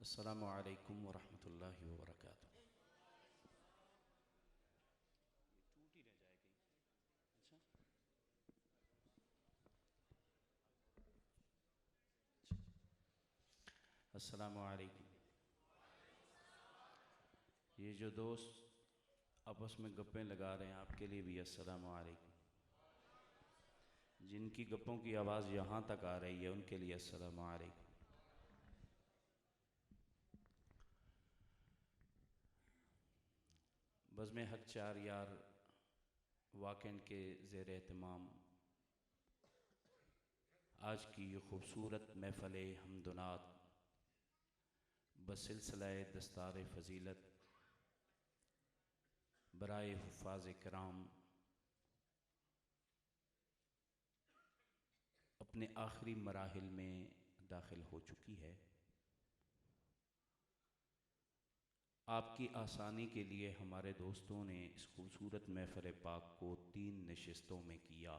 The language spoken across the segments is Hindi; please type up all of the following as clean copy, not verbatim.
अस्सलामु अलैकुम वरहमतुल्लाहि वबरकातुहू। टूट ही रह जाएगी। अच्छा, अस्सलामु अलैकुम। ये जो दोस्त आपस में गप्पें लगा रहे हैं, आपके लिए भी अस्सलामु अलैकुम। जिनकी गप्पों की आवाज़ यहाँ तक आ रही है, उनके लिए अस्सलामु अलैकुम। बज़्म हक चार यार वाक़िअन के ज़ेर एहतमाम आज की ये ख़ूबसूरत महफ़िल हम्दुनात बसिलसिला दस्तार फ़ज़ीलत बराए हुफ़ाज़ किराम अपने आखिरी मराहिल में दाखिल हो चुकी है। आपकी आसानी के लिए हमारे दोस्तों ने इस खूबसूरत महफ़िल पाक को 3 नशिस्तों में किया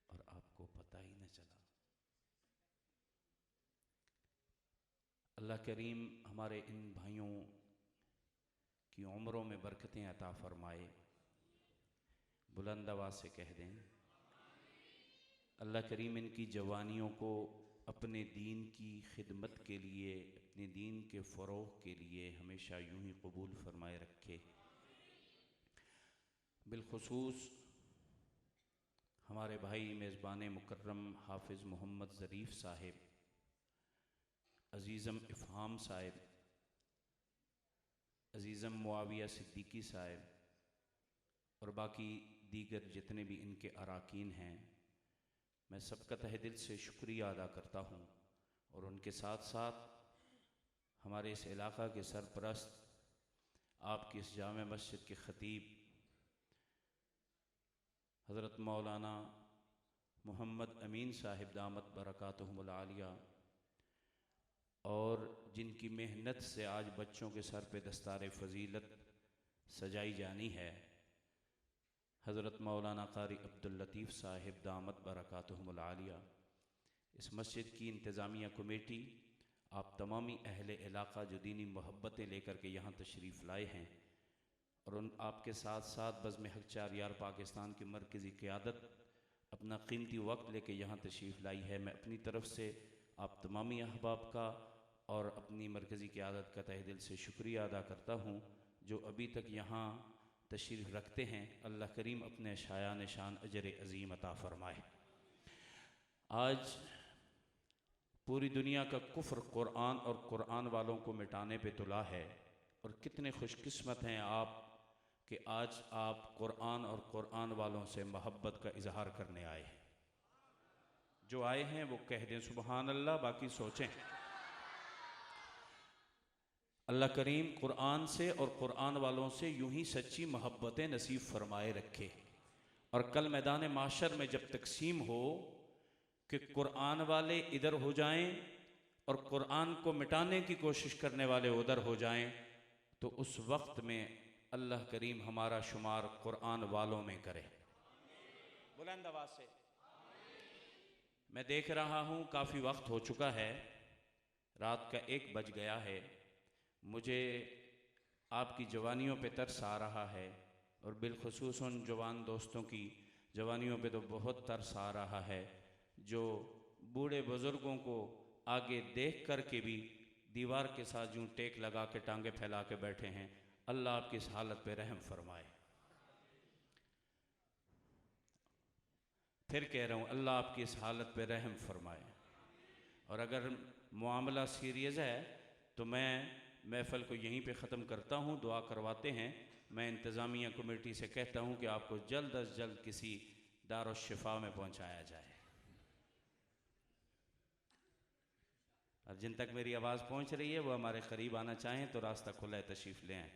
और आपको पता ही न चला। अल्लाह करीम हमारे इन भाइयों की उम्रों में बरकतें अता फ़रमाए। बुलंद आवाज़ से कह दें, अल्लाह करीम इनकी जवानियों को अपने दीन की खिदमत के लिए, अपने दीन के फ़रोग़ के लिए हमेशा यूं ही कबूल फरमाए रखे। बिलखुसूस हमारे भाई मेज़बान मुकर्रम हाफिज़ मोहम्मद ज़रीफ़ साहिब, अज़ीज़म इफ़हाम साहिब, अज़ीज़म मुआविया सिद्दीकी साहिब और बाकी दीगर जितने भी इनके अराकीन हैं, मैं सबका तहे दिल से शुक्रिया अदा करता हूँ। और उनके साथ साथ हमारे इस इलाक़ा के सरपरस्त, आपकी इस जामे मस्जिद के ख़तीब हज़रत मौलाना मोहम्मद अमीन साहिब दामत बरकातुहुमुल आलिया, और जिनकी मेहनत से आज बच्चों के सर पे दस्तार फ़ज़ीलत सजाई जानी है, हज़रत मौलाना क़ारी अब्दुल लतीफ़ साहिब दामत बरकातुहुमुल आलिया। इस मस्जिद की इंतज़ामिया कमेटी, आप तमामी अहले इलाक़ा जो दीनी मोहब्बतें लेकर के यहाँ तशरीफ़ लाए हैं, और उन आपके साथ साथ बज़्म हक चार यार पाकिस्तान की मरकज़ी क़यादत अपना कीमती वक्त लेके यहाँ तशरीफ़ लाई है। मैं अपनी तरफ़ से आप तमामी अहबाब का और अपनी मरकज़ी क़यादत का तहे दिल से शुक्रिया अदा करता हूँ जो अभी तक यहाँ तशरीफ़ रखते हैं। अल्लाह करीम अपने शायान शान अजर अज़ीम अता फ़रमाए। आज पूरी दुनिया का कुफ्र कुरान और कुरान वालों को मिटाने पे तुला है, और कितने खुशकिस्मत हैं आप कि आज आप कुरान और कुरान वालों से मोहब्बत का इजहार करने आए हैं। जो आए हैं वो कह दें सुबहान अल्लाह, बाकी सोचें। अल्लाह करीम कुरान से और कुरान वालों से यूं ही सच्ची मोहब्बतें नसीब फरमाए रखे, और कल मैदान माशर में जब तकसीम हो कि कुरान वाले इधर हो जाएं और कुरान को मिटाने की कोशिश करने वाले उधर हो जाएं, तो उस वक्त में अल्लाह करीम हमारा शुमार कुरान वालों में करे। बुलंद आवाज़ से। मैं देख रहा हूँ काफ़ी वक्त हो चुका है, रात का 1 बज गया है। मुझे आपकी जवानियों पे तरस आ रहा है, और बिलखुसूस उन जवान दोस्तों की जवानियों पे तो बहुत तरस आ रहा है जो बूढ़े बुज़ुर्गों को आगे देख कर के भी दीवार के साथ यूँ टेक लगा के टांगे फैला के बैठे हैं। अल्लाह आपकी इस हालत पे रहम फरमाए। फिर कह रहा हूँ, अल्लाह आपकी इस हालत पे रहम फरमाए। और अगर मामला सीरियस है तो मैं महफ़िल को यहीं पे ख़त्म करता हूँ। दुआ करवाते हैं। मैं इंतज़ामिया कमेटी से कहता हूँ कि आपको जल्द अज जल्द किसी दारुश्शिफ़ा में पहुँचाया जाए, और जिन तक मेरी आवाज़ पहुँच रही है वो हमारे क़रीब आना चाहें तो रास्ता खुला है, तशरीफ़ ले आएँ,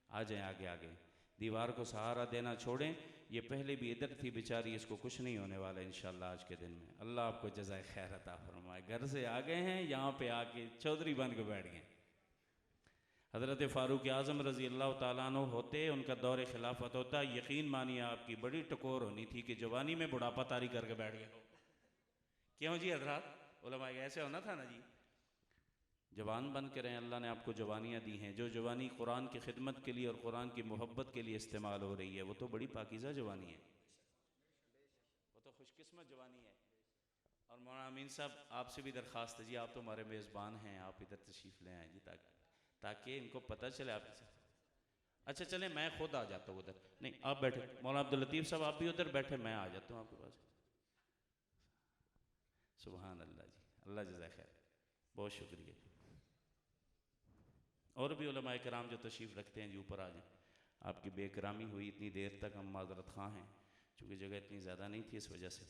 आ जाएँ आगे आगे। दीवार को सहारा देना छोड़ें। ये पहले भी इधर थी बेचारी, इसको कुछ नहीं होने वाला इंशाअल्लाह आज के दिन में। अल्लाह आपको जज़ाए खैर अता फरमाए। घर से आ गए हैं, यहाँ पे आके चौधरी बन के बैठ गए। हज़रत फ़ारूक आज़म रज़ी अल्लाह ताला अन्हु होते, उनका दौर खिलाफत होता, यकीन मानिए आपकी बड़ी टकोर होनी थी कि जवानी में बुढ़ापा तारी करके बैठ गए हो। क्यों जी हज़रात, उलमा ऐसे होना था ना जी। जवान बन के रहें। अल्लाह ने आपको जवानियाँ दी हैं, जो जवानी कुरान की खिदमत के लिए और कुरान की मोहब्बत के लिए इस्तेमाल हो रही है, वो तो बड़ी पाकीज़ा जवानी है, वो तो खुशकिस्मत जवानी है। और मौलाना अमीन साहब, आपसे भी दरख्वास्त है जी, आप तो हमारे मेज़बान हैं, आप इधर तशरीफ़ ले आएँ जी, ताकि इनको पता चले आप। अच्छा चले, मैं खुद आ जाता हूँ उधर। नहीं, आप बैठे, मौलाना अब्दुल लतीफ़ साहब आप भी उधर बैठे, मैं आ जाता हूँ आपके पास। सुभान अल्लाह जी, अल्लाह जज़ा खैर, बहुत शुक्रिया। और भी उलमाए कराम जो तशरीफ़ रखते हैं जी, ऊपर आ जाएँ। आपकी बेकरामी हुई इतनी देर तक, हम माज़रत ख़्वाह हैं, चूँकि जगह इतनी ज़्यादा नहीं थी, इस वजह से।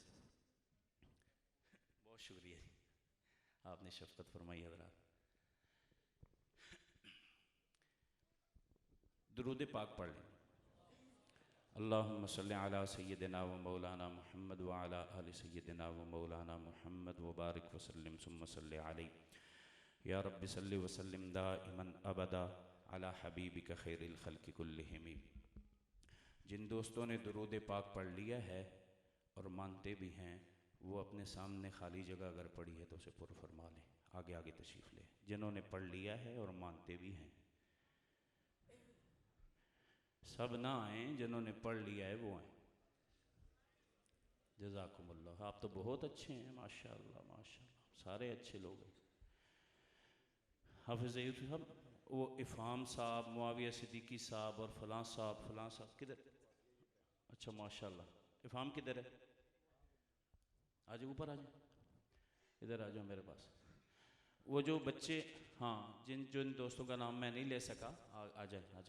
बहुत शुक्रिया जी, आपने शफ़क़त फरमाई। हज़रात, दुरूद पाक पढ़ लें। अल्लाहुम्मा सल्लि अला सय्यिदिना व मौलाना मुहम्मद व अला आलि सय्यिदिना व मौलाना मुहम्मद व बारिक व सल्लिम सुम्मा सल्लि अलैहि या रब्बि सल्लि व सल्लिम दाइमन अबदा अला हबीबिका खैरिल खल्क़ि कुल्लिहिम। जिन दोस्तों ने दुरूद पाक पढ़ लिया है और मानते भी हैं, वो अपने सामने खाली जगह अगर पड़ी है तो उसे पुर फरमा लें, आगे आगे तशरीफ़ लें। जिन्होंने पढ़ लिया है और मानते भी हैं, सब ना आए, जिन्होंने पढ़ लिया है वो आए। जज़ाकुमुल्लाह, आप तो बहुत अच्छे हैं, माशाअल्लाह माशाअल्लाह, सारे अच्छे लोग हैं। हाफिज़ यूसुफ साहब, वो इफ़ाम साहब, मुआविया सिद्दीकी साहब और फ़लाँ साहब किधर? अच्छा माशाअल्लाह, इफ़ाम किधर है? आ जाओ, ऊपर आ जाओ, इधर आ जाओ मेरे पास। वो जो बच्चे, हाँ, जिन दोस्तों का नाम मैं नहीं ले सका, आ जाए, हाँ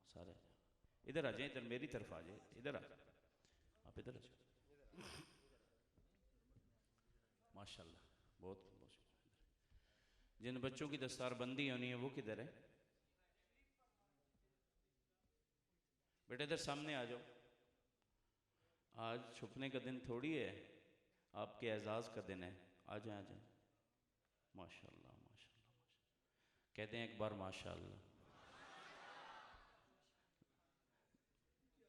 सारे इधर आ जाए, इधर मेरी तरफ आ जाए, इधर आ, आप इधर आ जाओ। माशाल्लाह, बहुत बहुत। जिन बच्चों की दस्तारबंदी होनी है वो किधर है? बेटा इधर सामने आ जाओ। आज छुपने का दिन थोड़ी है, आपके एजाज़ का दिन है। आ जाए, आ जाए। माशाल्लाह माशाल्लाह, कहते हैं एक बार माशाल्लाह।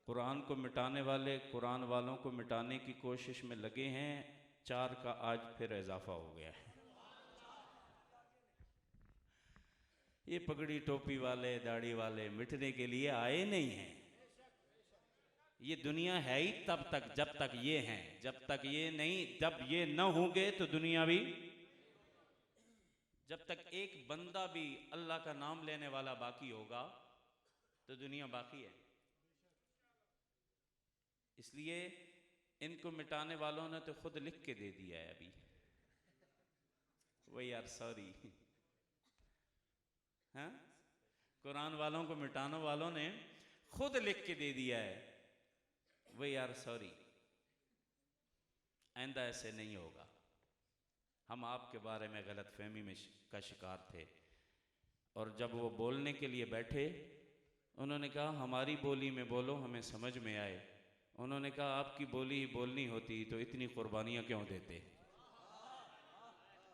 कुरान को मिटाने वाले कुरान वालों को मिटाने की कोशिश में लगे हैं, 4 का आज फिर इजाफा हो गया है। ये पगड़ी टोपी वाले, दाढ़ी वाले मिटने के लिए आए नहीं हैं। ये दुनिया है ही तब तक जब तक ये हैं, जब तक ये नहीं, जब ये न होंगे तो दुनिया भी। जब तक एक बंदा भी अल्लाह का नाम लेने वाला बाकी होगा तो दुनिया बाकी है। इसलिए इनको मिटाने वालों ने तो खुद लिख के दे दिया है अभी, वी आर सॉरी। हाँ, कुरान वालों को मिटाने वालों ने खुद लिख के दे दिया है, वी आर सॉरी, आइंदा ऐसे नहीं होगा। हम आपके बारे में गलत फहमी में का शिकार थे, और जब वो बोलने के लिए बैठे, उन्होंने कहा हमारी बोली में बोलो, हमें समझ में आए। उन्होंने कहा आपकी बोली ही बोलनी होती तो इतनी कुर्बानियां क्यों देते।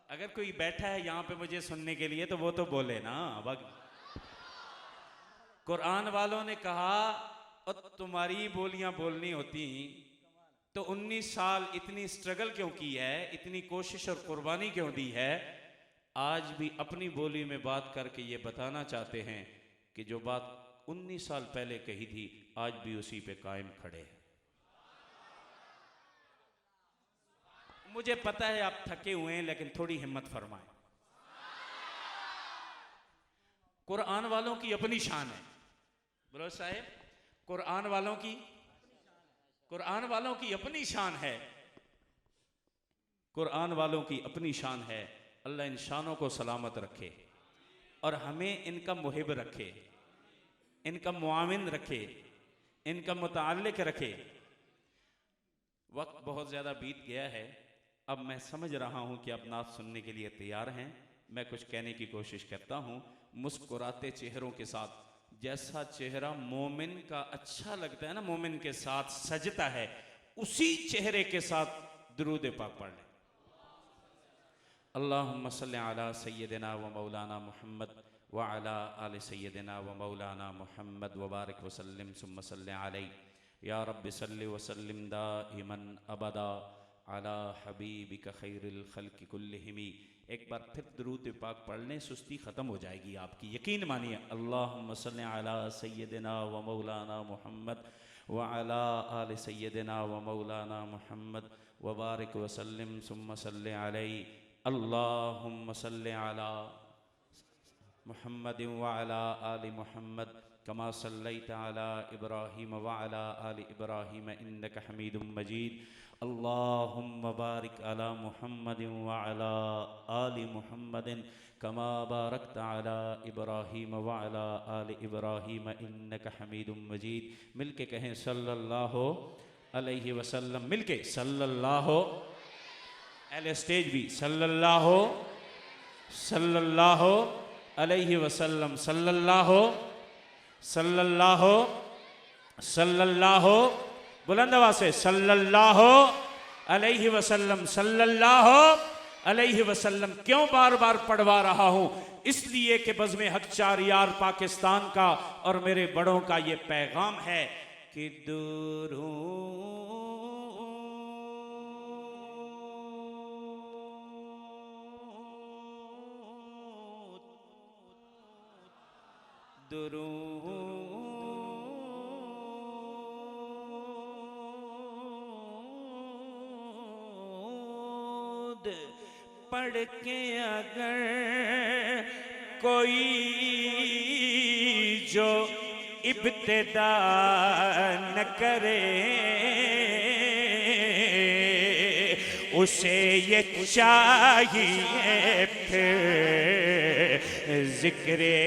अगर कोई बैठा है यहाँ पे मुझे सुनने के लिए तो वो तो बोले ना। कुरान वालों ने कहा और तुम्हारी बोलियां बोलनी होती तो 19 साल इतनी स्ट्रगल क्यों की है, इतनी कोशिश और कुर्बानी क्यों दी है। आज भी अपनी बोली में बात करके ये बताना चाहते हैं कि जो बात 19 साल पहले कही थी आज भी उसी पे कायम खड़े हैं। मुझे पता है आप थके हुए हैं, लेकिन थोड़ी हिम्मत फरमाएं। कुरान वालों की अपनी शान है, बोलो साहेब, कुरान वालों की अपनी शान है, कुरान वालों की अपनी शान है। अल्लाह इन शानों को सलामत रखे और हमें इनका मुहिब रखे, इनका मुआविन रखे, इनका मुताल्लिक रखे। वक्त बहुत ज़्यादा बीत गया है, अब मैं समझ रहा हूँ कि आप नात सुनने के लिए तैयार हैं। मैं कुछ कहने की कोशिश करता हूँ मुस्कुराते चेहरों के साथ। जैसा चेहरा मोमिन का अच्छा लगता है ना, मोमिन के साथ सजता है, उसी चेहरे के साथ दुरूद पाक पढ़ लें। अल्लाहुम्मा सल्ली अला सय्यिदिना व मौलाना मुहम्मद व अला आलि सय्यिदिना व मौलाना मुहम्मद व बारिक व सल्लिम सुम्मा सल्लि अलैहि या रब्बि सल्लि व सल्लिम दाइमन अबदा अला हबीबिका खैरिल खल्क़ि कुल्लिहिम। एक बार फिर दुरूद पाक पढ़ लें, सुस्ती ख़त्म हो जाएगी आपकी, यकीन मानिए। अल्लाहुम्मा सल्ली अला सय्यदिना व मौलाना मुहम्मद व अला आलि सय्यदिना व मौलाना मुहम्मद व बारिक व सल्लिम सुम्मा सल्लि अलैहि। अल्लाहुम्मा सल्लि अला मुहम्मद व अला आलि मुहम्मद कमा सल्लैता अला इब्राहीम व अला आलि इब्राहीम इन्नका हमीदुम मजीद। अल्लाहुम्मा बारिक अला मुहम्मद व अला आलि मुहम्मद कमा बारकता अला इब्राहीम व अला आलि इब्राहीम इन्नका हमीदुम मजीद। मिलके कहें सल्लल्लाहु अलैहि वसल्लम, मिलके सल्लल्लाहु, अहले स्टेज भी सल्लल्लाहु सल्लल्लाहु अलैहि वसल्लम, सल्लल्लाहु सल्लल्लाहु सल्लल्लाहु, बुलंद आवाज से सल्लल्लाहु अलैहि वसल्लम, सल्लल्लाहु अलैहि वसल्लम। क्यों बार बार पढ़वा रहा हूं? इसलिए कि बज़्म हक चारियार पाकिस्तान का और मेरे बड़ों का ये पैगाम है कि दुरूद पढ़ के अगर कोई जो इब्तिदा न करे, उसे ये चाहिए फिर ज़िक्रे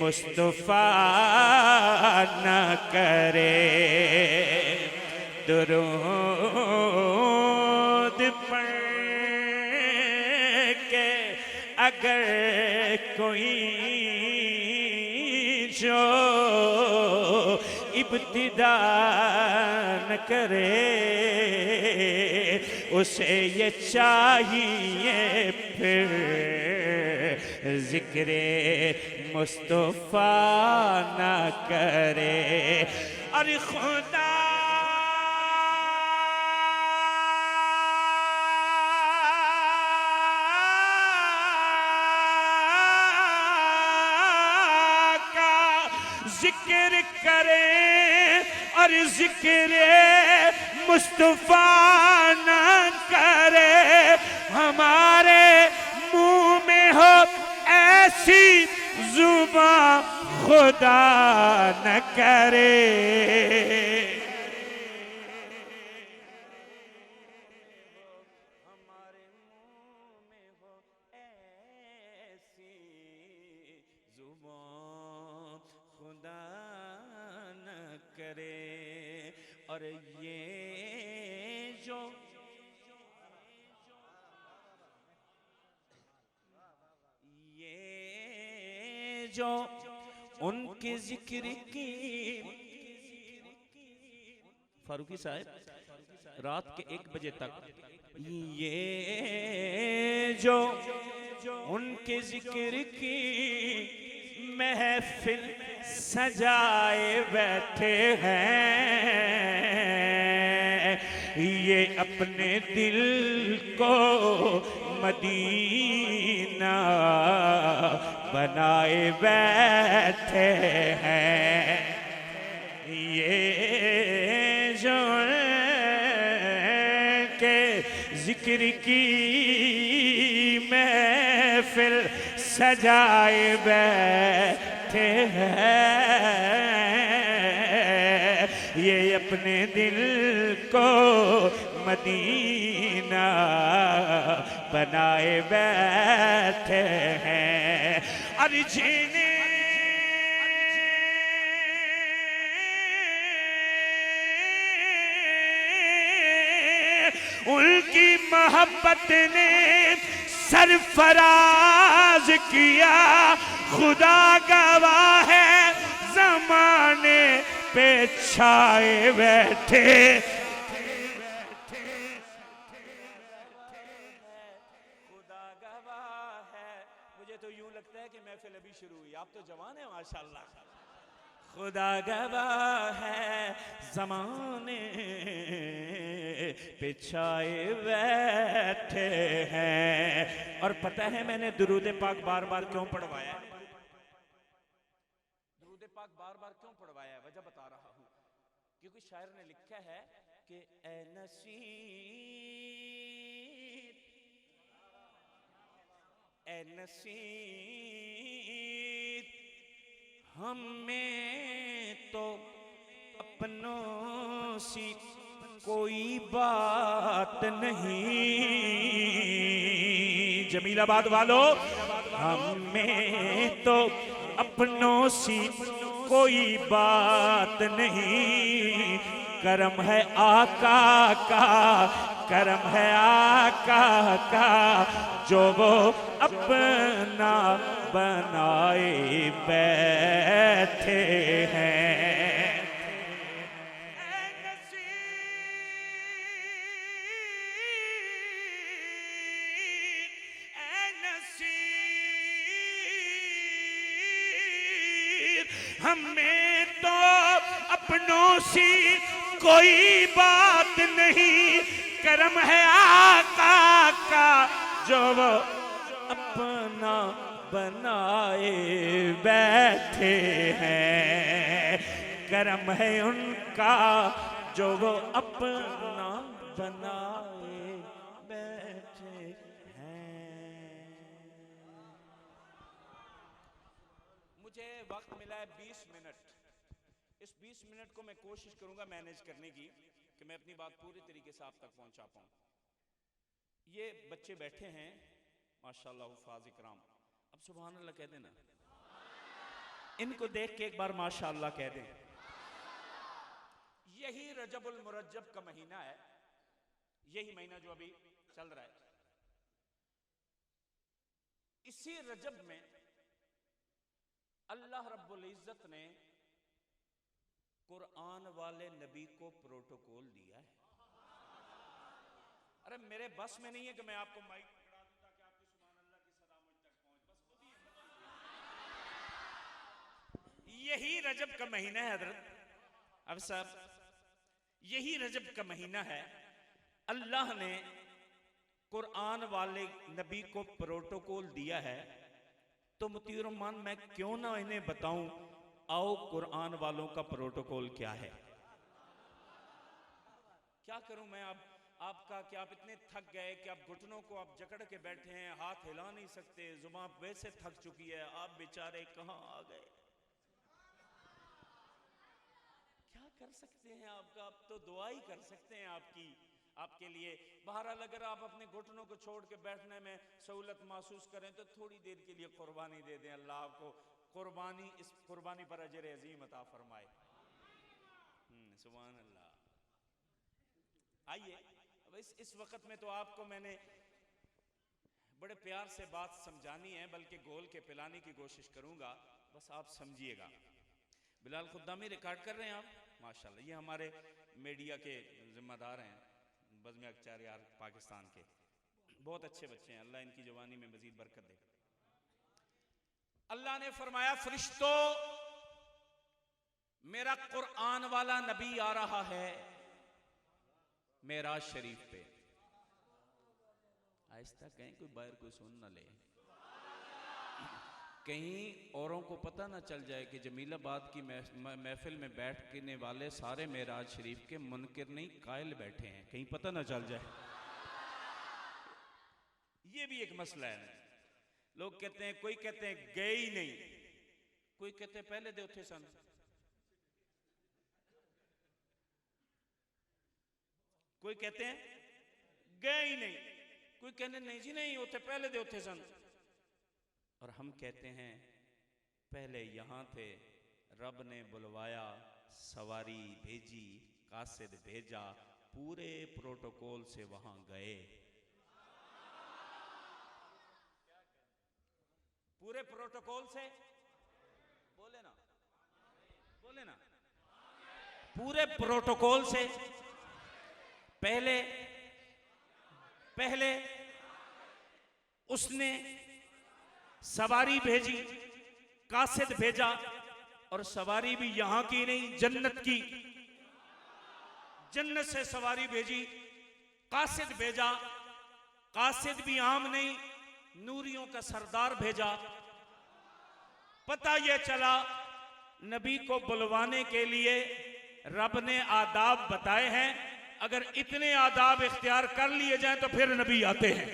मुस्तफ़ा न करे। दुरूद पढ़ के अगर कोई जो इब्तिदा न करे, उसे ये चाहिए फिर ज़िक्रे मुस्तफ़ा न करे। अरे खुदा जिक्र करें और जिक्र मुस्तफ़ा न करे, हमारे मुंह में हो ऐसी जुबां खुदा न करे। हमारे मुंह में हो ऐसी जुबां खुदा न करे। और ये जो उनके जिक्र की, फारूकी साहब रात के 1 बजे तक, ये जो उनके जिक्र की महफिल सजाए बैठे हैं, ये अपने दिल को मदीना बनाए बैठे हैं। ये जो के जिक्र की महफिल सजाए बैठे हैं, ये अपने दिल को मदीना बनाए बैठे हैं। अरे जीने उनकी मोहब्बत ने सरफराज किया, खुदा गवाह है ज़माने पे छाए बैठे। खुदा गवाह है, मुझे तो यूं लगता है कि महफिल अभी शुरू हुई, आप तो जवान हैं माशाल्लाह। खुदा गवाह है ज़माने पे छाए बैठे हैं। और पता है मैंने दुरूद पाक बार बार क्यों पढ़वाया है? दुरूद पाक बार बार क्यों पढ़वाया है? वजह बता रहा हूं। क्योंकि शायर ने लिखा है कि ए नसीब, ए नसीब, हमें तो अपनों सी कोई बात नहीं। जमीलाबाद वालों, हमें तो अपनों सी कोई बात नहीं। करम है आका का, करम है आका का, जो वो अपना बनाए बैठे हैं। हमें तो अपनों सी कोई बात नहीं। करम है आका का, जो वो अपना बनाए बैठे हैं। करम है उनका, जो वो अपना बनाए बैठे हैं। मुझे वक्त मिला है 20 मिनट। इस 20 मिनट को मैं कोशिश करूंगा मैनेज करने की कि मैं अपनी बात पूरी तरीके से आप तक पहुंचा पाऊं। ये बच्चे बैठे हैं माशाल्लाह, हुफ़ाज़ इकराम। अब सुभान अल्लाह कह देना, इनको देख के एक बार माशाल्लाह कह दें। यही रजबुल मुरज्जब का महीना है, यही महीना जो अभी चल रहा है। इसी रजब में अल्लाह रब्बुल इज्जत ने कुरान वाले नबी को प्रोटोकॉल दिया है। अरे मेरे बस में नहीं है कि मैं आपको माइक पकड़ा दूं ताकि आपकी सुभान अल्लाह की सदा मुझ तक पहुंच, बस खुद ही। यही रजब का महीना है हजरत। अब साहब, यही रजब का महीना है। अल्लाह ने कुरान वाले नबी को प्रोटोकॉल दिया है। तो मुतीर रहमान, मैं क्यों ना इन्हें बताऊं, आओ कुरान वालों का प्रोटोकॉल क्या है। क्या करूं मैं अब आपका, कि आप इतने थक गए कि आप घुटनों को आप जकड़ के बैठे हैं, हाथ हिला नहीं सकते, जुबान वैसे थक चुकी है, आप बेचारे कहां आ गए। क्या कर सकते हैं आपका, आप तो दुआ ही कर सकते हैं आपकी, आपके लिए। बहरहाल अगर आप अपने घुटनों को छोड़ के बैठने में सहूलत महसूस करें तो थोड़ी देर के लिए कुर्बानी दे दें। अल्लाह आपको कुर्बानी, इस कुर्बानी पर अजर अजीम अता फरमाए। सुभान अल्लाह। आइए, अब इस वक्त में तो आपको मैंने बड़े प्यार से बात समझानी है, बल्कि गोल के पिलाने की कोशिश करूंगा, बस आप समझिएगा। बिलाल खुद्दामी रिकॉर्ड कर रहे हैं आप, माशाल्लाह। ये हमारे मीडिया के जिम्मेदार हैं, बज़्म अख्तियार पाकिस्तान के, बहुत अच्छे बच्चे हैं। अल्लाह इनकी जवानी में मजीद बरकत दे। अल्लाह ने फरमाया, फरिश्तों, मेरा कुरान वाला नबी आ रहा है मेराज शरीफ पे। आहिस्ता कहीं कोई बाहर कोई सुन ना ले, कहीं औरों को पता ना चल जाए कि जमीलाबाद की महफिल में बैठने वाले सारे मेराज शरीफ के मुनकिर नहीं कायल बैठे हैं, कहीं पता ना चल जाए। ये भी एक मसला है। लोग कहते हैं, कोई कहते हैं गए ही नहीं, कोई कहते हैं पहले दे उठे सन, कोई कहते हैं गए ही नहीं, कोई कहते नहीं जी नहीं उठे पहले दे उठे सन। और हम कहते हैं पहले यहां थे, रब ने बुलवाया, सवारी भेजी, कासिद भेजा, पूरे प्रोटोकॉल से वहां गए। पूरे प्रोटोकॉल से बोले ना, बोले ना, पूरे प्रोटोकॉल से पहले उसने सवारी भेजी, कासिद भेजा, और सवारी भी यहां की नहीं, जन्नत की। जन्नत से सवारी भेजी, कासिद भेजा। कासिद भी आम नहीं, नूरियों का सरदार भेजा। पता यह चला नबी को बुलवाने के लिए रब ने आदाब बताए हैं। अगर इतने आदाब इख्तियार कर लिए जाएं तो फिर नबी आते हैं,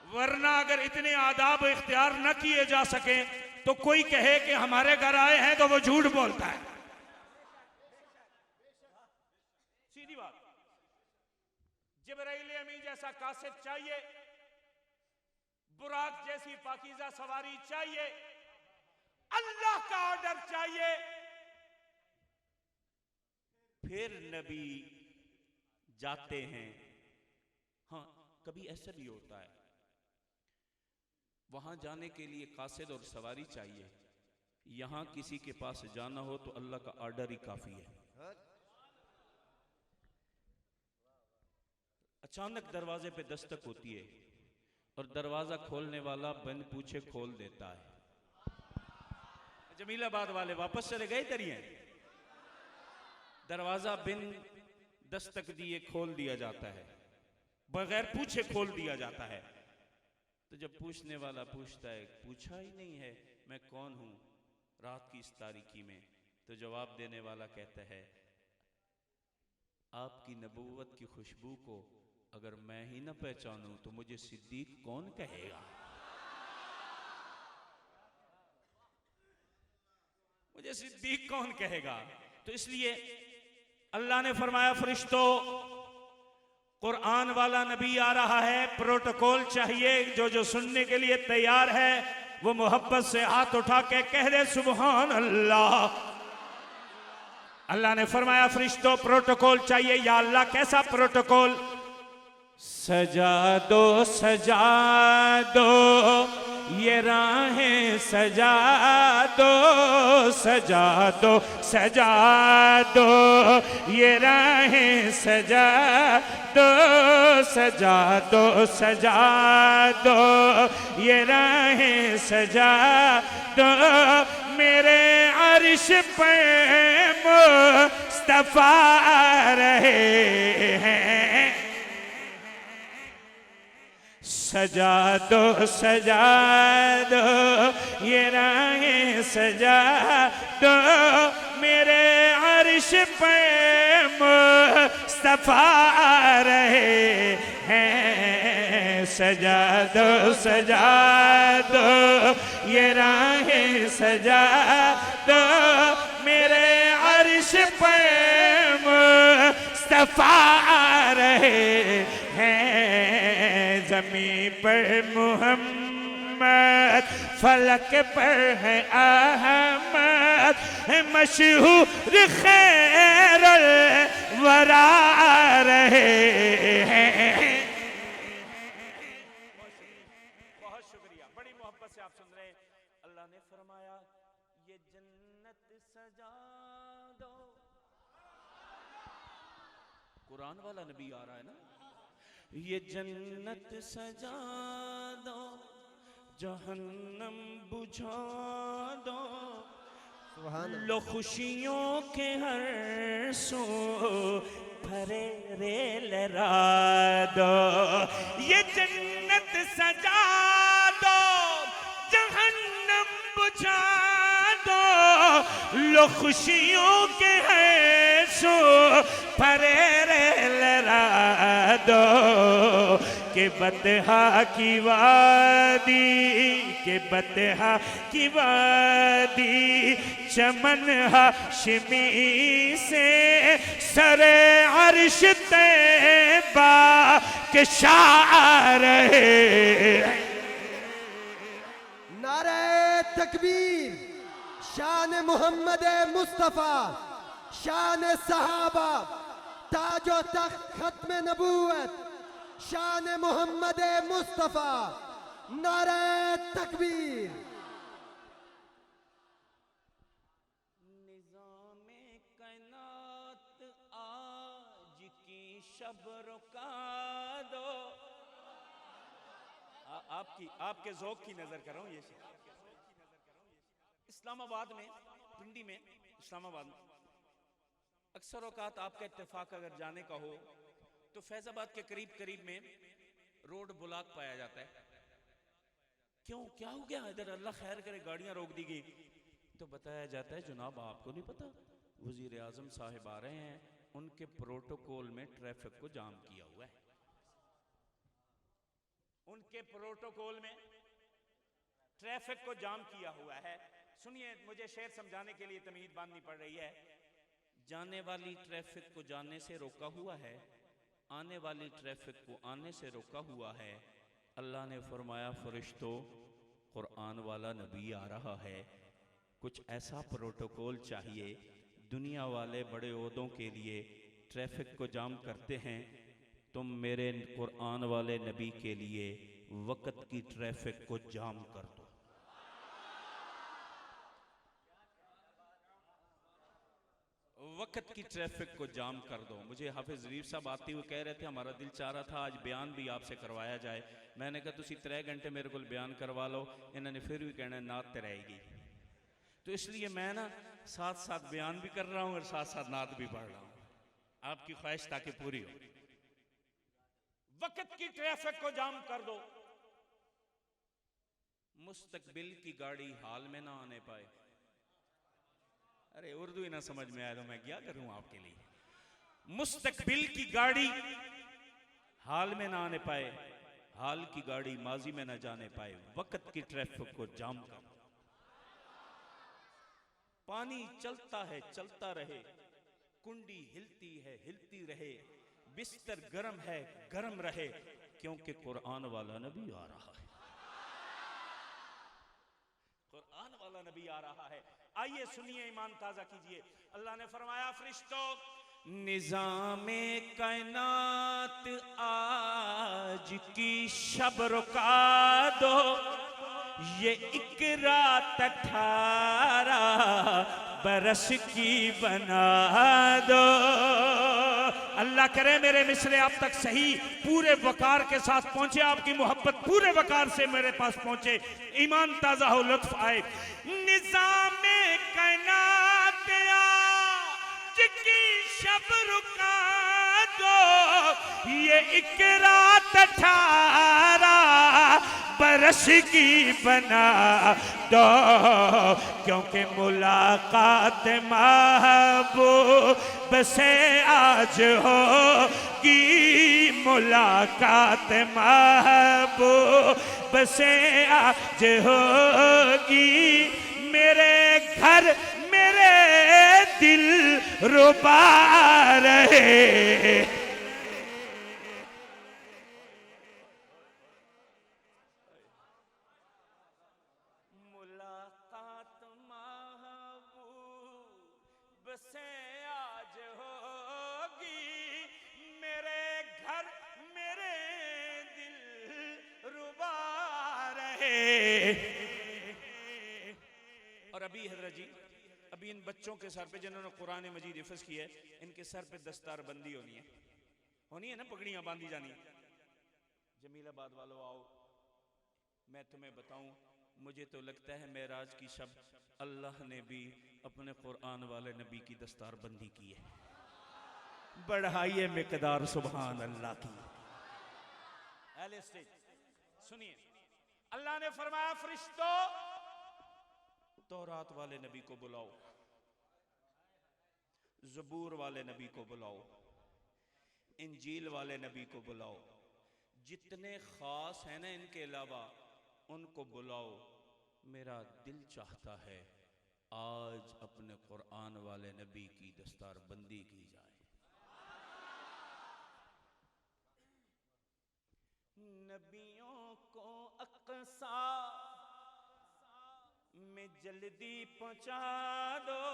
वरना अगर इतने आदाब इख्तियार न किए जा सके तो कोई कहे कि हमारे घर आए हैं तो वो झूठ बोलता है। सीधी बात। जिब्राइल अमीन जैसा कासिद चाहिए, बुराक जैसी पाकीज़ा सवारी चाहिए, अल्लाह का ऑर्डर चाहिए, फिर नबी जाते हैं। हाँ, कभी ऐसा भी होता है वहां जाने के लिए कासिद और सवारी चाहिए, यहां किसी के पास जाना हो तो अल्लाह का ऑर्डर ही काफी है। अचानक दरवाजे पे दस्तक होती है और दरवाजा खोलने वाला बिन पूछे खोल देता है। जमीलाबाद वाले वापस चले गए तरिए, दरवाजा बिन दस्तक दिए खोल दिया जाता है, बगैर पूछे खोल दिया जाता है। तो जब पूछने वाला पूछता है, पूछा ही नहीं है मैं कौन हूं रात की इस तारीकी में, तो जवाब देने वाला कहता है, आपकी नबूवत की खुशबू को अगर मैं ही ना पहचानूं तो मुझे सिद्दीक कौन कहेगा, मुझे सिद्दीक कौन कहेगा। तो इसलिए अल्लाह ने फरमाया, फरिश्तों कुरान वाला नबी आ रहा है, प्रोटोकॉल चाहिए। जो सुनने के लिए तैयार है वो मोहब्बत से हाथ उठा के कह दे सुभान अल्लाह। अल्लाह ने फरमाया, फरिश्तों प्रोटोकॉल चाहिए। या अल्लाह कैसा प्रोटोकॉल? सजा दो सजा दो ये राहें, सजा दो सजा दो सजा दो ये राहें, सजा दो सजा दो सजा दो ये राहें, सजा दो मेरे अर्श पे मुस्तफा रहे हैं, सजा दो ये राहें, सजा दो मेरे अर्श पे मुस्तफा रहे हैं, सजा दो ये राहें, सजा दो मेरे अर्श पे मुस्तफा रहे हैं। ज़मीं पर मुहम्मद, फलक पर है अहमद, मशहूर खैरुल वरा रहे हैं। बहुत शुक्रिया, बड़ी मोहब्बत से आप सुन रहे हैं। अल्लाह ने फरमाया, ये जन्नत सजा दो। कुरान वाला नबी आ रहा है ना, ये जन्नत सजा दो, जहन्नम बुझा दो, लो खुशियों के हर सो भरे रे लहरा दो। ये जन्नत सजा दो, जहन्नम बुझा दो, लो खुशियों के हर सो भरे रे लहरा दो। के बतहा की वादी, के बतहा की वादी, चमन हाशिमी से सरे अर्श तैबा के शार है। नारे तकबीर, शान मोहम्मद मुस्तफ़ा, शान सहाबा, ताजो तख्त खत्म नबूवत, शान मोहम्मद मुस्तफ़ा, नारे तकबीर। निज़ामे कायनात आज की शब रुका दो। आपके ज़ौक़ की नजर कर रहा हूं। ये इस इस्लामाबाद में, पिंडी में, इस्लामाबाद में अक्सर औकात आपका इत्तेफाक अगर जाने का हो तो फैजाबाद के करीब करीब में रोड ब्लॉक पाया जाता है। क्यों, क्या हो गया इधर, अल्लाह खैर करे, गाड़ियां रोक दी गई। तो बताया जाता है जनाब आपको नहीं पता, वजीर आजम साहिब आ रहे हैं, उनके प्रोटोकॉल में ट्रैफिक को जाम किया हुआ है। उनके प्रोटोकॉल में ट्रैफिक को जाम किया हुआ है। सुनिए, मुझे शेर समझाने के लिए तमीज बांधनी पड़ रही है। जाने वाली ट्रैफिक को जाने से रोका हुआ है, आने वाली ट्रैफिक को आने से रोका हुआ है। अल्लाह ने फरमाया फरिश्तों, कुरान वाला नबी आ रहा है, कुछ ऐसा प्रोटोकॉल चाहिए। दुनिया वाले बड़े ओहदों के लिए ट्रैफिक को जाम करते हैं, तुम मेरे कुरान वाले नबी के लिए वक्त की ट्रैफिक को जाम कर दो। वक्त की ट्रैफिक को जाम कर दो। मुझे हाफिज ज़रीफ साहब आते हुए कह रहे थे हमारा दिल चाह रहा था आज बयान भी आपसे करवाया जाए। मैंने कहा तुसी 3 घंटे मेरे को बयान करवा लो, इन्होंने फिर भी कहना नात ते रहेगी। तो इसलिए मैं ना साथ साथ बयान भी कर रहा हूँ और साथ साथ नात भी पढ़ रहा हूँ, आपकी ख्वाहिश ताकि पूरी हो। वक्त की ट्रैफिक को जाम कर दो, मुस्तकबिल की गाड़ी हाल में ना आने पाए। अरे उर्दू ही ना समझ में आया तो मैं क्या करूं आपके लिए। मुस्तकबिल की गाड़ी हाल में ना आने पाए, हाल की गाड़ी माजी में ना जाने पाए, वक्त की ट्रैफिक को जाम कर। पानी चलता है चलता रहे, कुंडी हिलती है हिलती रहे, बिस्तर गर्म है गर्म रहे, क्योंकि कुरान वाला नबी आ रहा है। कुरान वाला नबी आ रहा है। आइए सुनिए, ईमान ताजा कीजिए। अल्लाह ने फरमाया फरिश्तों, निज़ामे कायनात आज की शब रुका दो, ये एक रात 18 बरस की बना दो। अल्लाह करे मेरे मिसरे आप तक सही पूरे वकार के साथ पहुंचे, आपकी मोहब्बत पूरे वकार से मेरे पास पहुंचे, ईमान ताजा हो, लुत्फ आए। निज़ामे कायनात आज की शब रुका दो, ये एक रात 18 बरस की बना दो, क्योंकि मुलाकात महबूब से आज होगी, मुलाकात महबूब से आज होगी। मेरे घर मेरे दिल रुबा रहे, मुलाकात महबूब से आज होगी, मेरे घर मेरे दिल रुबा रहे। और अभी हजरत जी, अभी इन बच्चों के सर पे जिन्होंने कुरान मजीद हिफ्ज़ की है, इनके सर पे दस्तार बंदी होनी है ना, पगड़ियां बांधी जानी। जमीलाबाद वालों आओ, मैं तुम्हें बताऊं, मुझे तो लगता है मेराज की शब अल्लाह ने भी अपने कुरान वाले नबी की दस्तार बंदी की है। बढ़ाइए मिकदार सुभान अल्लाह की। अहले स्टेज सुनिए, अल्लाह ने फरमाया फरिश्तों, तौरात वाले नबी को बुलाओ, ज़बूर वाले नबी को बुलाओ, इंजील वाले नबी को बुलाओ, जितने खास हैं ना इनके अलावा उनको बुलाओ। मेरा दिल चाहता है आज अपने कुरान वाले नबी की दस्तार बंदी की जाए। नबियों को अक़सा में जल्दी पहुंचा दो।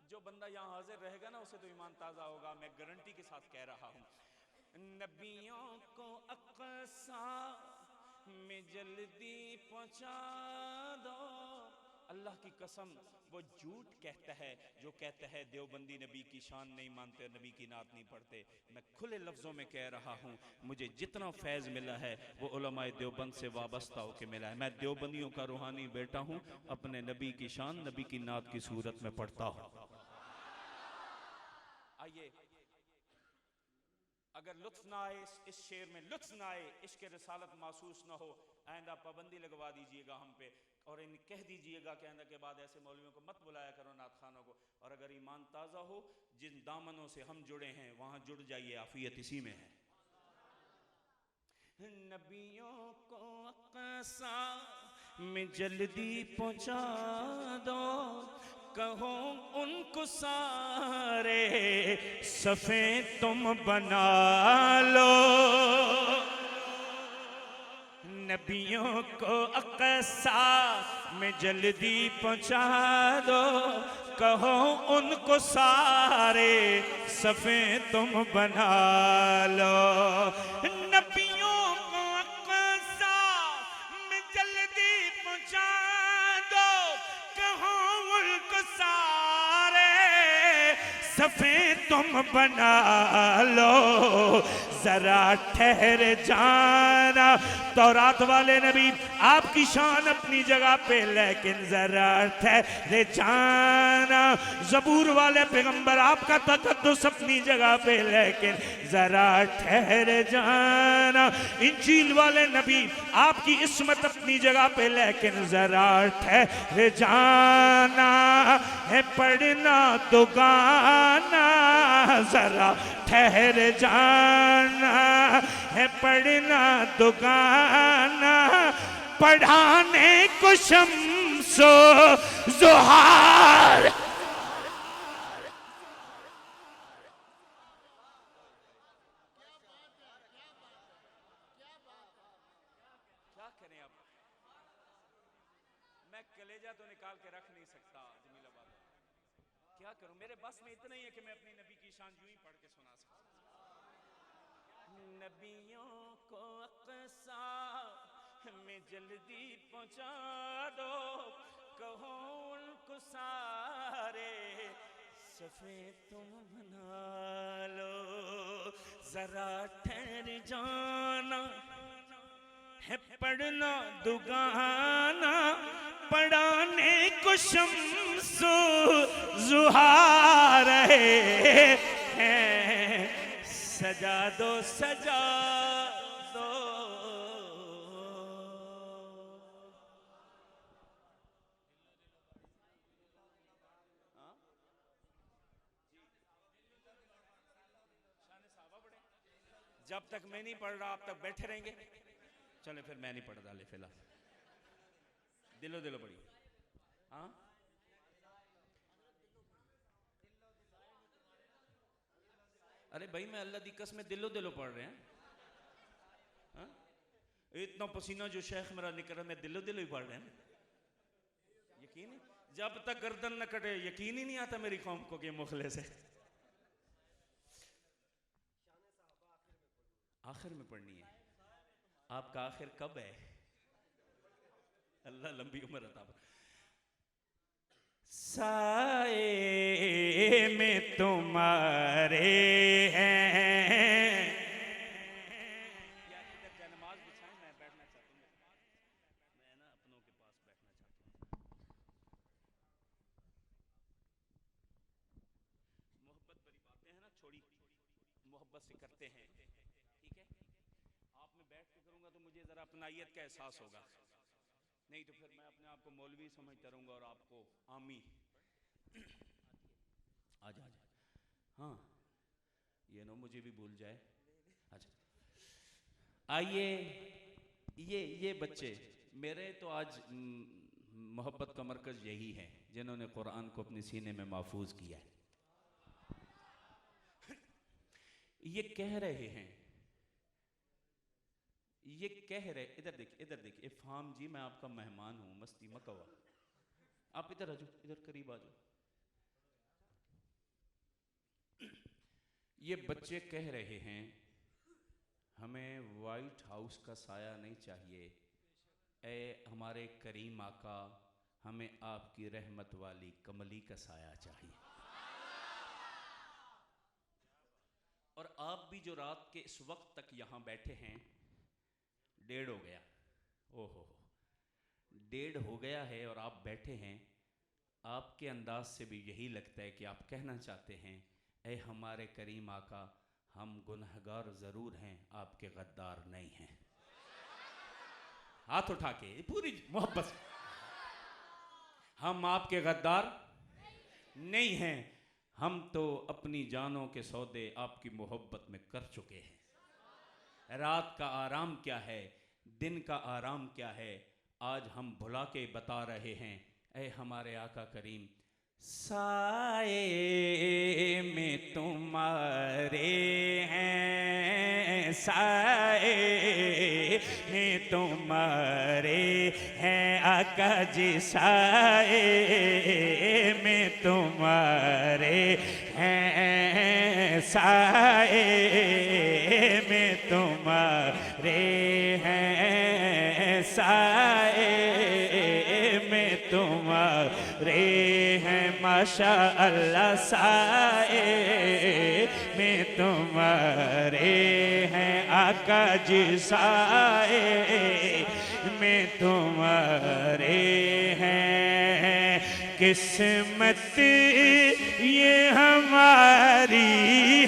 जो बंदा यहां हाजिर रहेगा ना उसे तो ईमान ताजा होगा, मैं गारंटी के साथ कह रहा हूं। नबियों को अक़सा में जल्दी पहुंचा दो, अल्लाह की कसम वो झूठ कहता है जो कहता है देवबंदी नबी की शान नहीं मानते, नबी की नात नहीं पढ़ते। मैं खुले लफ्ज़ों में कह रहा हूँ, मुझे जितना फैज़ मिला है वो उलमाए देवबंद से वाबस्ता होकर मिला है। मैं देवबंदियों का रूहानी बेटा हूँ, अपने नबी की शान नबी की नात की सूरत में पढ़ता हूँ। आइए, अगर लुत्फ ना आए इस शेर में, लुत्फ ना आए, इश्क रिसालत महसूस ना हो, आइंदा पाबंदी लगवा दीजिएगा हम पे और इन कह दीजिएगा कि आइंदा के बाद ऐसे मौलवियों को मत बुलाया करो, नात खानों को। और अगर ईमान ताज़ा हो, जिन दामनों से हम जुड़े हैं वहां जुड़ जाइए, आफियत इसी में है। नबियों को अक़सा में जल्दी पहुंचा दो, कहो उनको सारे सफ़े तुम बना लो। नबियों को अक़सा में जल्दी पहुंचा दो, कहो उनको सारे सफ़े तुम बना लो। नबियों को अक़सा में जल्दी पहुंचा दो, कहो उनको सारे सफ़े तुम बना लो। जरा ठहर जाना, तौरात वाले नबी आपकी शान अपनी जगह पे, लेकिन जरा ठहर जाना। ज़बूर वाले पैगंबर आपका तक़द्दुस अपनी जगह पे, लेकिन जरा ठहर जाना। इंजील वाले नबी आपकी इस्मत अपनी जगह पे, लेकिन जरा ठहर जाना। है पढ़ना तो गाना, जरा ठहर जाना। है पढ़ना तो गाना, पढ़ाने को शम्सो ज़ुहार। क्या करें अब, मैं कलेजा तो निकाल के रख नहीं सकता जमीलाबाद, क्या करूं। मेरे बस में इतना ही है कि मैं अपनी नबी की शान यूं ही पढ़ के सुना सकता। नबियों को अक़सा में जल्दी पहुंचा दो, कहो उनको सारे सफ़े तुम बना लो। जरा ठहर जाना, है पढ़ना दुगाना, पढ़ाने को शम्सो ज़ुहार है। सजा दो सजा दो। जब तक मैं नहीं पढ़ रहा आप तक बैठे रहेंगे। चले फिर मैं नहीं पढ़ रहा, ले फिलहाल दिलो दिलो पढ़ी। हाँ, अरे भाई मैं अल्लाह दी कसम दिलो दिलो पढ़ रहे हैं। हाँ? इतना पसीना जो शेख मेरा निकल रहा, मैं दिलो दिलो ही पढ़ रहे हैं। यकीन है? जब तक गर्दन न कटे यकीन ही नहीं आता मेरी कौम को कि मुखलिस है। आखिर में पढ़नी है। आपका आखिर कब है? अल्लाह लंबी उम्र अता फरमाए। साए में तुम्हारे हैं। नमाज बिछाएं, मैं बैठना चाहता हूँ। मैं ना अपनों के पास बैठना चाहता हूँ। मोहब्बत भरी बातें हैं ना, छोड़ी मोहब्बत से करते हैं, ठीक है। आप में बैठ के करूंगा तो मुझे जरा अपनाइयत का एहसास होगा, नहीं तो फिर मैं अपने आप को मौलवी समझता रहूंगा और आपको आमी। आजा आजा, हाँ ये नो मुझे भी भूल जाए। अच्छा आइए, ये बच्चे मेरे तो आज मोहब्बत का मरकज़ यही है, जिन्होंने कुरान को अपने सीने में महफूज किया है। ये कह रहे हैं, ये कह रहे, इधर देखिए इधर देखिए, इफ़हाम जी मैं आपका मेहमान हूं, मस्ती मकवा, आप इधर आ जाओ, इधर करीब आ जाओ। ये बच्चे कह रहे हैं हमें वाइट हाउस का साया नहीं चाहिए, ए हमारे करीम आका, हमें आपकी रहमत वाली कमली का साया चाहिए। और आप भी जो रात के इस वक्त तक यहाँ बैठे हैं, 1:30 हो गया, ओहो 1:30 हो गया है और आप बैठे हैं, आपके अंदाज से भी यही लगता है कि आप कहना चाहते हैं, ऐ हमारे करीम आका, हम गुनहगार ज़रूर हैं, आपके गद्दार नहीं हैं। हाथ उठा के पूरी मोहब्बत से, हम आपके गद्दार नहीं हैं, हम तो अपनी जानों के सौदे आपकी मोहब्बत में कर चुके हैं। रात का आराम क्या है, दिन का आराम क्या है, आज हम भुला के बता रहे हैं, ऐ हमारे आका करीम, साए में तुम्हारे हैं, साए में तुम्हारे हैं आका जी, साए में तुम्हारे हैं, साए में तुम्हारे हैं, साए में तुम्हारे हैं, माशा अल्लाह, साए में तुम्हारे हैं आका जी, साए में तुम्हारे हैं। किस्मत ये हमारी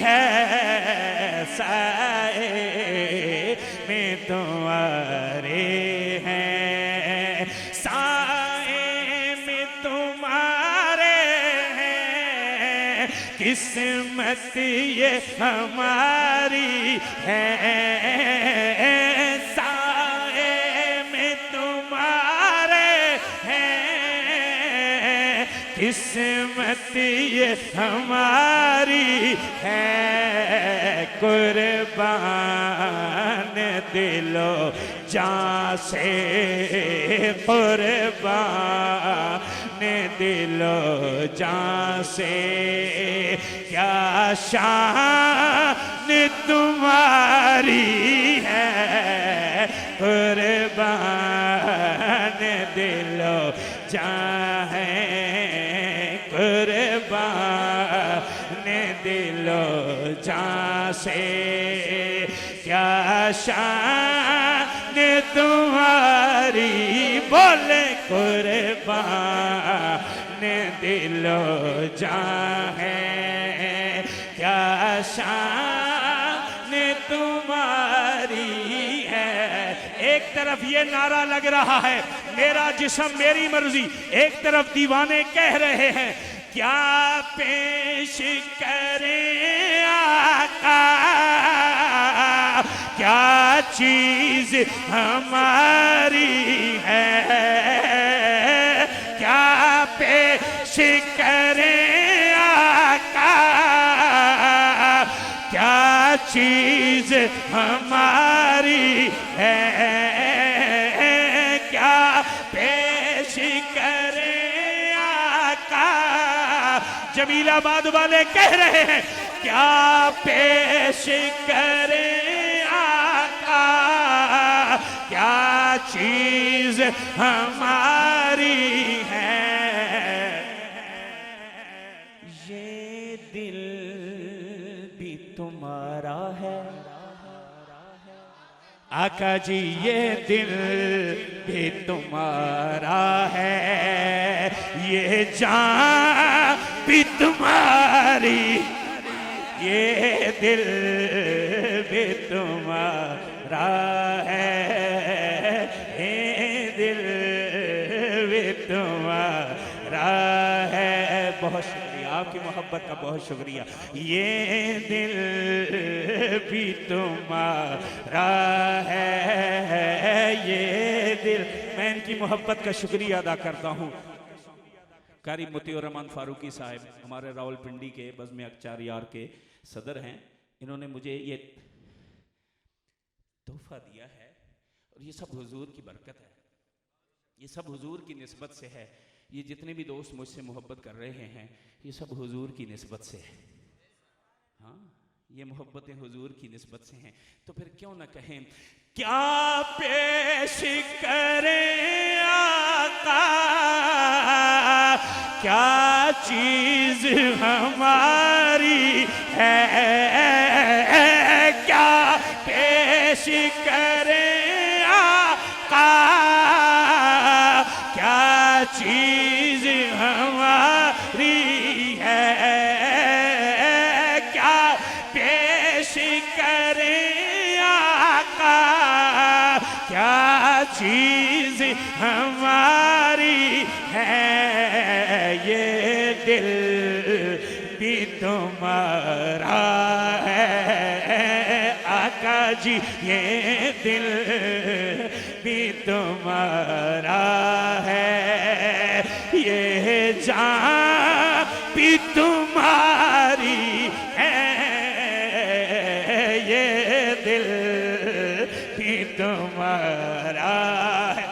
है, साए में तुम्हारे हैं, साए में तुम्हारे हैं। किस्मत ये हमारी है, साए में तुम्हारे हैं। किस्मत ये हमारी है, कुर्बान दिलो जान से, कुर्बान दिलो जान से, क्या शान तुम्हारी है, कुर्बान दिलो जान है, कुर्बान दिलो जान से, क्या शान तुम्हारी, बोले कुर्बान दिलो जान है, क्या शान तुम्हारी है। एक तरफ ये नारा लग रहा है, मेरा जिस्म मेरी मर्जी, एक तरफ दीवाने कह रहे हैं, क्या पेश करें आका, क्या चीज हमारी है, क्या पेश करें आका, क्या चीज हमारी है, क्या पेश करें आका। जमीलाबाद वाले कह रहे हैं, क्या पेश करें आका, क्या चीज हमारी है। ये दिल भी तुम्हारा है आका जी, ये दिल भी तुम्हारा है, ये जान भी तुम्हारी, ये दिल भी तुम्हारा है, ये दिल भी तुम्हारा है। बहुत शुक्रिया, आपकी मोहब्बत का बहुत शुक्रिया। ये दिल भी तुम्हारा है, ये दिल, मैं इनकी मोहब्बत का शुक्रिया अदा करता हूँ। कारी मोतियूर रहमान फारूकी साहब हमारे रावलपिंडी के बज़्म अख्तियार के सदर हैं, इन्होंने मुझे ये तोहफा दिया है और ये सब हुजूर की बरकत है, ये सब हुजूर की निस्बत से है। ये जितने भी दोस्त मुझसे मोहब्बत कर रहे हैं, ये सब हुजूर की निस्बत से है। हाँ, ये मोहब्बतें हुजूर की निस्बत से हैं, तो फिर क्यों ना कहें, क्या पेश करें आका, क्या चीज हमारी है, क्या पेश करें आका, क्या चीज हमारी है, क्या पेश करें आका, क्या चीज हमारी है। ये दिल भी तुम्हारा है आका जी, ये दिल भी तुम्हारा है, ये जान भी तुम्हारी है, ये दिल भी तुम्हारा है।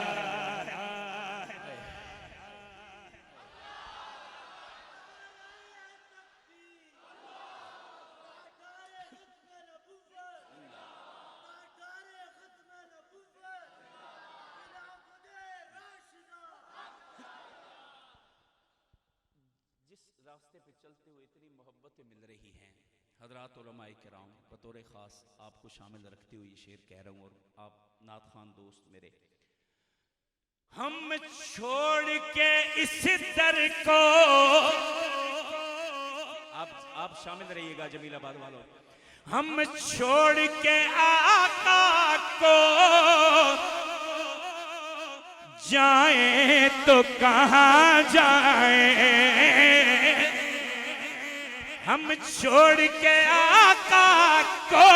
जिस रास्ते पे चलते हुए इतनी मोहब्बतें मिल रही हैं, हजरात उलमाए किराम, बतौर ख़ास आपको शामिल रखते हुए ये शेर कह रहा हूँ, और आप नात खान दोस्त मेरे, हम छोड़ के इस दर को, आप शामिल रहिएगा जमीलाबाद वालों, हम छोड़ के आका को जाएं तो कहाँ जाएं, हम छोड़ के आका को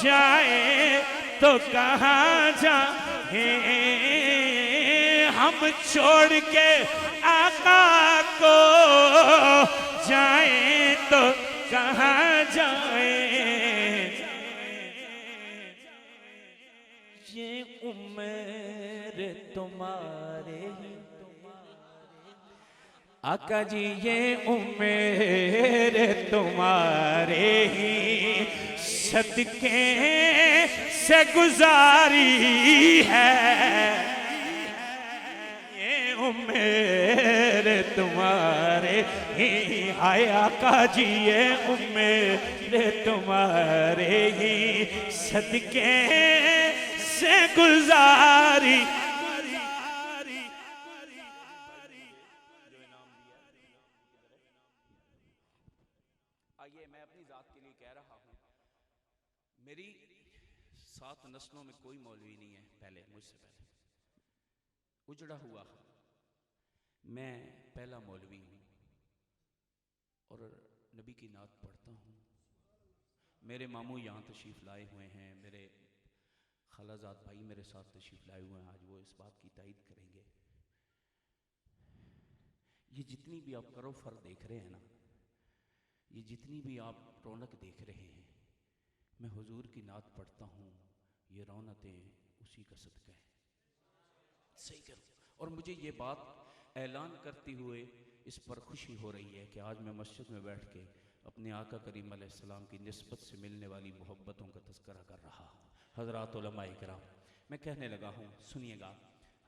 जाएं तो कहाँ जाएं, हम छोड़ के आका को जाएं तो कहाँ जाएं, ये उम्र तुम्हारे आका जी, ये उम्र तुम्हारे ही सदके से गुजारी है, ये उम्र तुम्हारे ही, हाय आका जी ये उम्र तुम्हारे ही सदके से गुजारी। आइए, मैं अपनी जात के लिए कह रहा हूँ, मेरी 7 नस्लों में कोई मौलवी नहीं है, पहले मुझसे पहले उजड़ा हुआ, मैं पहला मौलवी हूँ और नबी की नात पढ़ता हूँ। मेरे मामू यहाँ तशरीफ़ लाए हुए हैं, मेरे खालाजाद भाई मेरे साथ तशरीफ़ लाए हुए हैं, आज वो इस बात की तायद करेंगे। ये जितनी भी आप करो फर देख रहे हैं ना, ये जितनी भी आप रौनक देख रहे हैं, मैं हुजूर की नात पढ़ता हूँ, ये रौनकें उसी का सदका है। सही करो। और मुझे ये बात ऐलान करते हुए इस पर खुशी हो रही है कि आज मैं मस्जिद में बैठ के अपने आका करीम अलैहिस्सलाम की निस्बत से मिलने वाली मोहब्बतों का तज़किरा कर रहा हूँ। हज़रात उलमाए किराम, मैं कहने लगा हूँ, सुनिएगा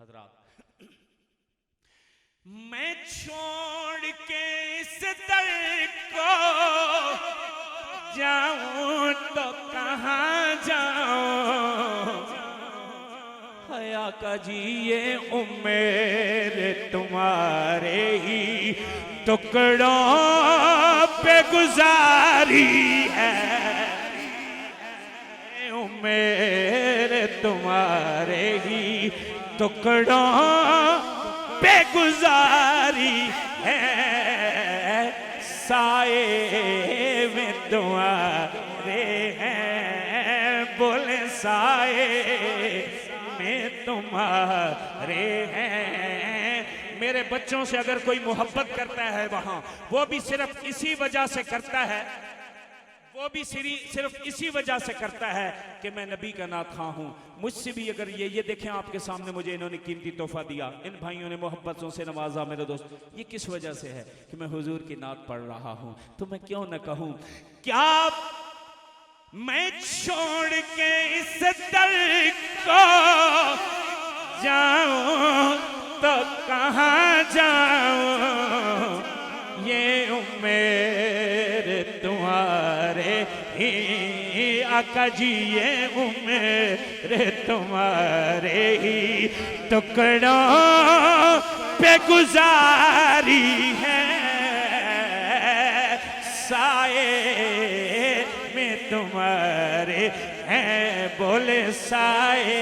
हज़रात, मैं छोड़ के इस दर को जाऊं तो कहाँ जाऊं, आका जी ये उम्र तुम्हारे ही टुकड़ों पे गुजारी है, उम्र तुम्हारे ही टुकड़ों पे गुजारी है, साए में तुम्हारे हैं, बोले साए में तुम्हारे हैं। मेरे बच्चों से अगर कोई मोहब्बत करता है वहां, वो भी सिर्फ इसी वजह से करता है, वो भी सिर्फ इसी वजह से करता है कि मैं नबी का नात खां हूं। मुझसे भी अगर ये देखें आपके सामने मुझे इन्होंने कीमती तोहफा दिया, इन भाइयों ने मोहब्बतों से नवाजा मेरे दोस्त, ये किस वजह से है कि मैं हुजूर की नात पढ़ रहा हूं, तो मैं क्यों न कहूं, क्या मैं छोड़ के इस दर को जाऊं तो कहां जाऊं, आका जी ये उम्र तुम्हारे ही टुकड़ों पे गुजारी है, साए में तुम्हारे हैं, बोले साए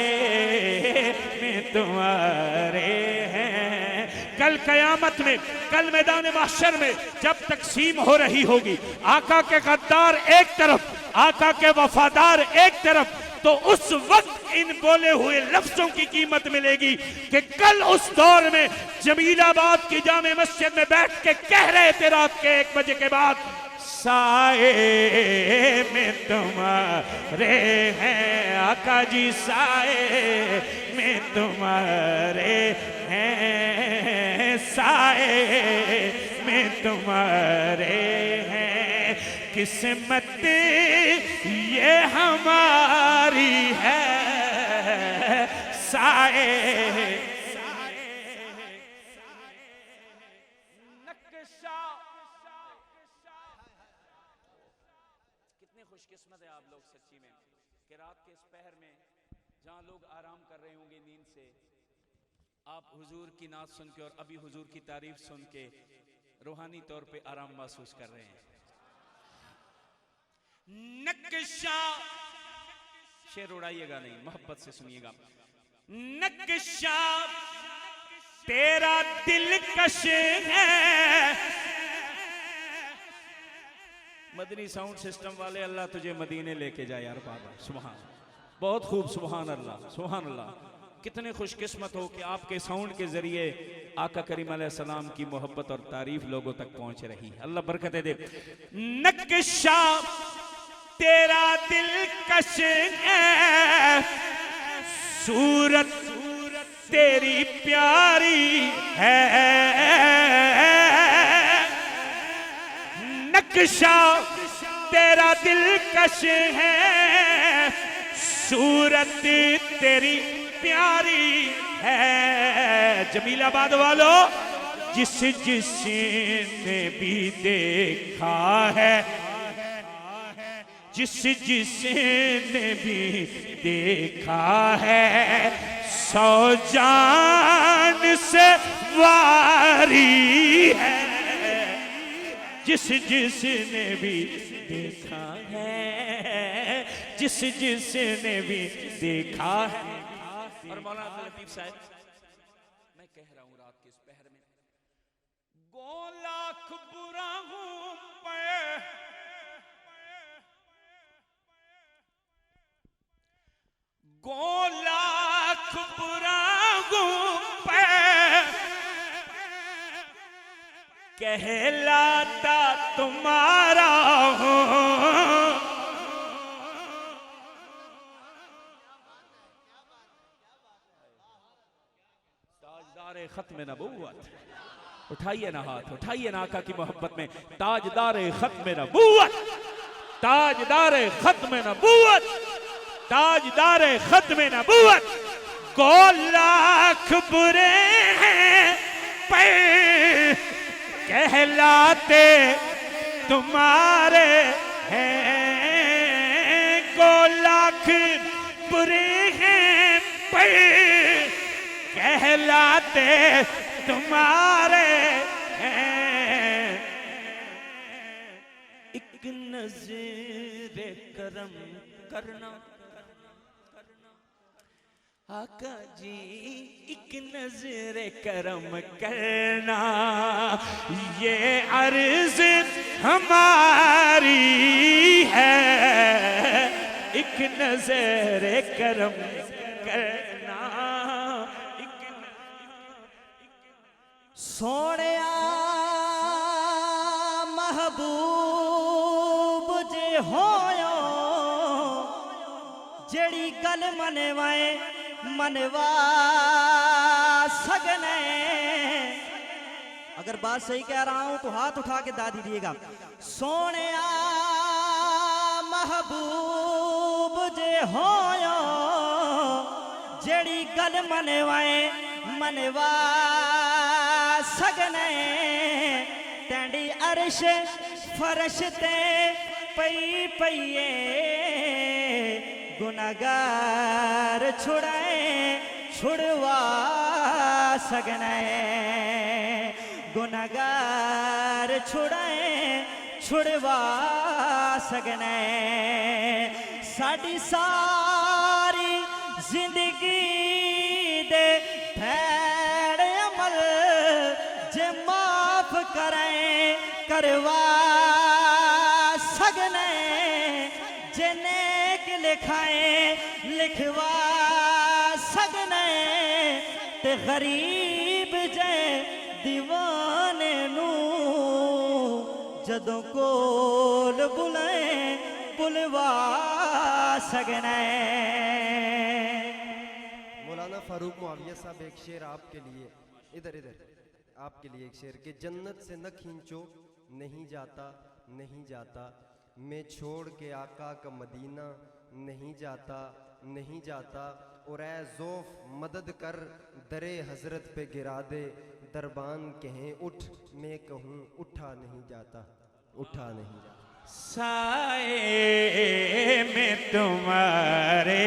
में तुम्हारे हैं। कल कयामत में, कल मैदान महशर में जब तकसीम हो रही होगी, आका के गद्दार एक तरफ, आका के वफादार एक तरफ, तो उस वक्त इन बोले हुए लफ्जों की कीमत मिलेगी कि कल उस दौर में जमीलाबाद की जामे मस्जिद में बैठ के कह रहे थे रात के 1 बजे के बाद, साए में तुम्हारे हैं आका जी, साए में तुम्हारे हैं, साए में तुम्हारे हैं। किस्मत ये हमारी है, साए खुशकिस्मत है आप लोग सच्ची में कि रात के इस पहर में जहां लोग आराम कर रहे होंगे नींद से, आप हुजूर की नात सुन के और अभी हुजूर की तारीफ सुन के रूहानी तौर पे आराम महसूस कर रहे हैं। नक्शा, शेर उड़ाइएगा नहीं, मोहब्बत से सुनिएगा। नक्शा तेरा दिलकश है, मदनी साउंड सिस्टम वाले, अल्लाह तुझे मदीने लेके जाए यार बाबा, सुभान, बहुत खूब, सुभान अल्लाह, सुभान अल्लाह। कितने खुशकिस्मत हो कि आपके साउंड के जरिए आका करीम अलैहिस्सलाम की मोहब्बत और तारीफ लोगों तक पहुंच रही है, अल्लाह बरकत दे। नक्शा तेरा दिलकश है, सूरत तेरी प्यारी है, नक्शा तेरा दिलकश है, सूरत तेरी प्यारी है। जमीलाबाद वालों, जिस जिसने भी देखा है, जिस जिसने भी देखा है, 100 जान से वारी है, जिस जिसने भी देखा है, जिस जिसने भी देखा है। और मौलाना अब्दुल लतीफ साहब, मैं कह रहा हूं रात के इस पहर में, गो लाख बुरा हूं पे, गो लाख बुरा हूं पे, कहलाता तुम्हारा हूं, ताजदार खत्म नबूवत, उठाइए ना हाथ, उठाइए ना आका की मोहब्बत में, ताजदार खत्म नबूवत, ताजदार खत्म नबूवत, ताजदार खत्म नबूवत। को लाख बुरे हैं पे कहलाते तुम्हारे हैं, को लाख बुरे हैं पे कहलाते तुम्हारे हैं। एक नज़र करम करना आका जी, एक नज़र करम करना, ये अर्ज़ हमारी है, एक नज़र करम करना। सोनिया महबूब जे होयो, जड़ी गल मनवाए मनवा सगने। अगर बात सही कह रहा हूं तो हाथ उठा के दाद दीजिएगा। सोनिया महबूब जे होयो, जड़ी गल मनवाए मनवा सगने। तेंडी अर्श फरश ते पई पइए गुनागार छुड़ाए छुड़वा सकने गुनागार छुड़ाए छुड़वा सकने साड़ी सारी जिंदगी दे भैड़ अमल जे माफ करें करवा सकने जे नेक लिखाएं लिखवा सकने ते गरीब जे दीवाने नू जदों कोल बुलाए बुलवा सकने। मौलाना फारूक मुआविया साहब एक शेर आपके लिए, इधर इधर आपके लिए एक शेर कि जन्नत से न खींचो नहीं जाता नहीं जाता, मैं छोड़ के आका का मदीना नहीं जाता नहीं जाता, और ऐ ज़ौफ़ मदद कर दरे हजरत पे गिरा दे, दरबान कहें उठ मैं कहूँ उठा नहीं जाता उठा नहीं जाता। साए में तुम्हारे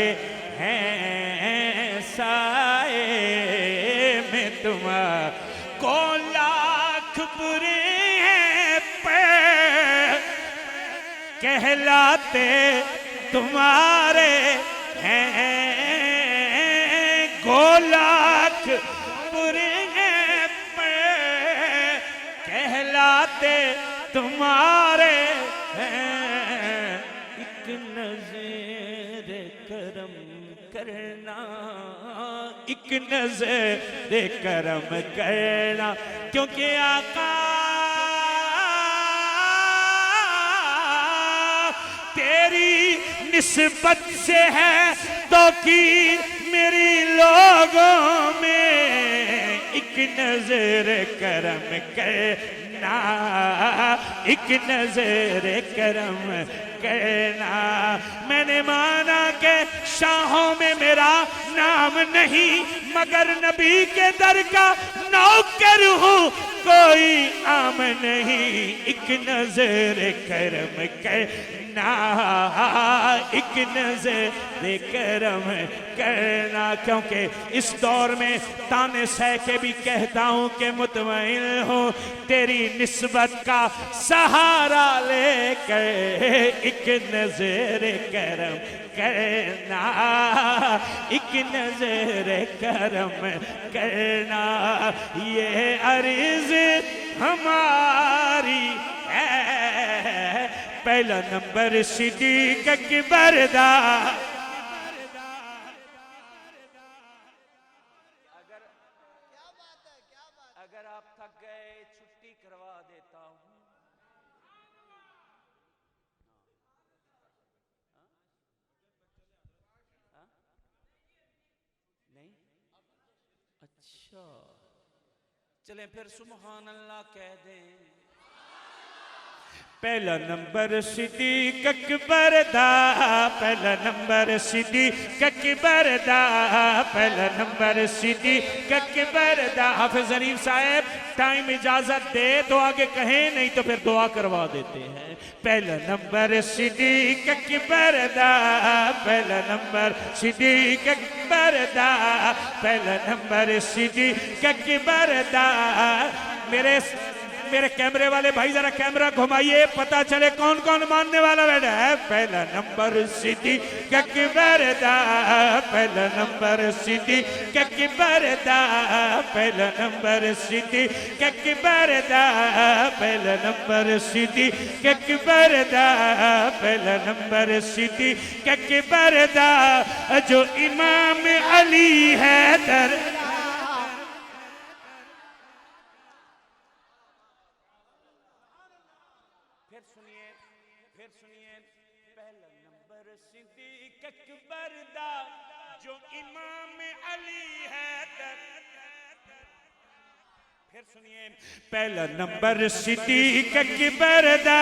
हैं साए में तुम्हारे को लाख बुरे हैं पर कहलाते तुम्हारे हैं, को लाख बुरे हैं पर कहलाते तुम्हारे हैं। एक नज़र करम करना एक नज़र करम करना, क्योंकि आका तेरी निस्बत से है तो की मेरी लोगों में, एक नज़र करम करना एक नज़र करम करना। मैंने माना कि शाहों में मेरा नाम नहीं, मगर नबी के दर का नौकर हूँ कोई आम नहीं, एक नज़र करम करना एक नज़र करम करना। क्योंकि इस दौर में ताने सह के भी कहता हूँ कि मुतमईन हूँ तेरी निस्बत का सहारा लेकर, एक नज़र करम करना एक नज़र करम करना। ये अर्ज़ हमारी है, पहला नंबर सिद्दीक़ अकबर दा। अगर आप थक गए छुट्टी करवा देता हूँ। नहीं अच्छा चलें फिर सुभान अल्लाह कह दें। पहला नंबर सिद्दीक़ अकबर दा, पहला नंबर सिद्दीक़ अकबर दा, पहला नंबर सिद्दीक़ अकबर दा। हाफिज़ ज़रीफ साहब टाइम इजाजत दे तो आगे कहें, नहीं तो फिर दुआ करवा देते हैं। पहला नंबर सिद्दीक़ अकबर दा, पहला नंबर सिद्दीक़ अकबर दा, पहला नंबर सिद्दीक़ अकबर दा। मेरे कैमरे वाले भाई जरा कैमरा घुमाइए, पता चले कौन कौन मानने वाला बैठा है। पहला नंबर सिद्दीक़ अकबर दा, पहला नंबर सिद्दीक़ अकबर दा, पहला नंबर सिद्दीक़ अकबर दा, पहला नंबर सिद्दीक़ अकबर दा, पहला नंबर सिद्दीक़ अकबर दा। जो इमाम अली हैदर फिर सुनिए पहला नंबर सिद्दीक़ अकबर दा, जो इमाम अली हैदर। फिर सुनिए पहला नंबर सिद्दीक़ अकबर दा,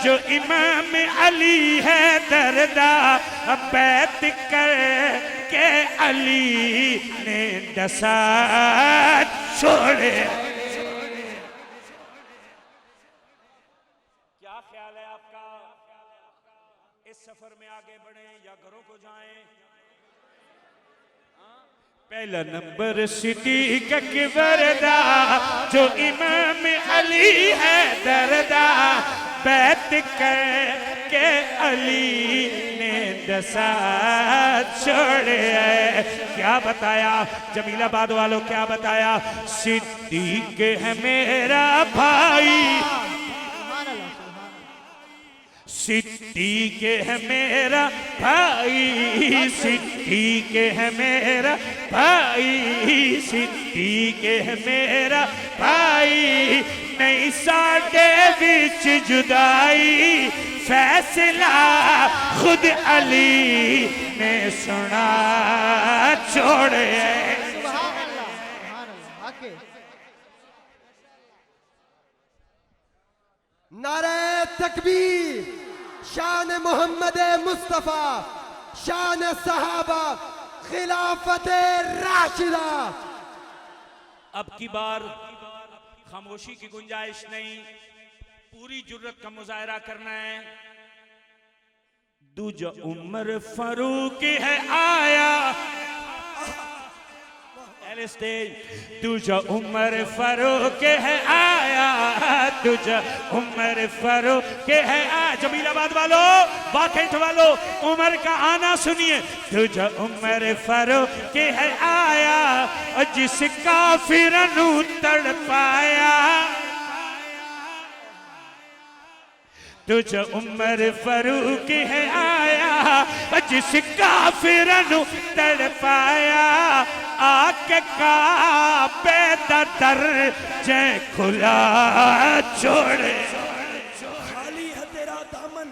जो इमाम अली हैदर दा। बैत कर के अली ने डसा छोड़े। क्या ख्याल है आपका? सफर में आगे बढ़ें या घरों को जाएं? पहला नंबर सिद्दीक़ अकबरदा जो इमाम अली है दरदा बैत करके अली ने दसा छोड़े। क्या बताया जमीलाबाद वालों, क्या बताया? सिद्दीक़ है मेरा भाई, सिद्दीक़ है मेरा भाई, सिद्दीक़ है मेरा भाई, सिद्दीक़ है मेरा भाई। नहीं साडे विच जुदाई फैसला खुद अली ने सुना छोड़े। नारे तकबीर, शान मोहम्मद मुस्तफ़ा, शान सहाबा, खिलाफत राशिदा। अब की बार खामोशी की गुंजाइश नहीं, पूरी जुर्रत का मुजाहरा करना है। दूजा उमर फारूक है आया स्टेज, दूजा उमर फारूक है आया, दूजा उमर फारूक है आया। जमीलाबाद वालों, बाखेट वालों, उमर का आना सुनिए। दूजा उमर फारूक है आया और जिस काफिर नू तड़पाया, तुझ उमर फारूक है आया जिस काफिर नू तड़पाया। आके काबे दा दर जै खुला छोड़े। खाली है तेरा दामन,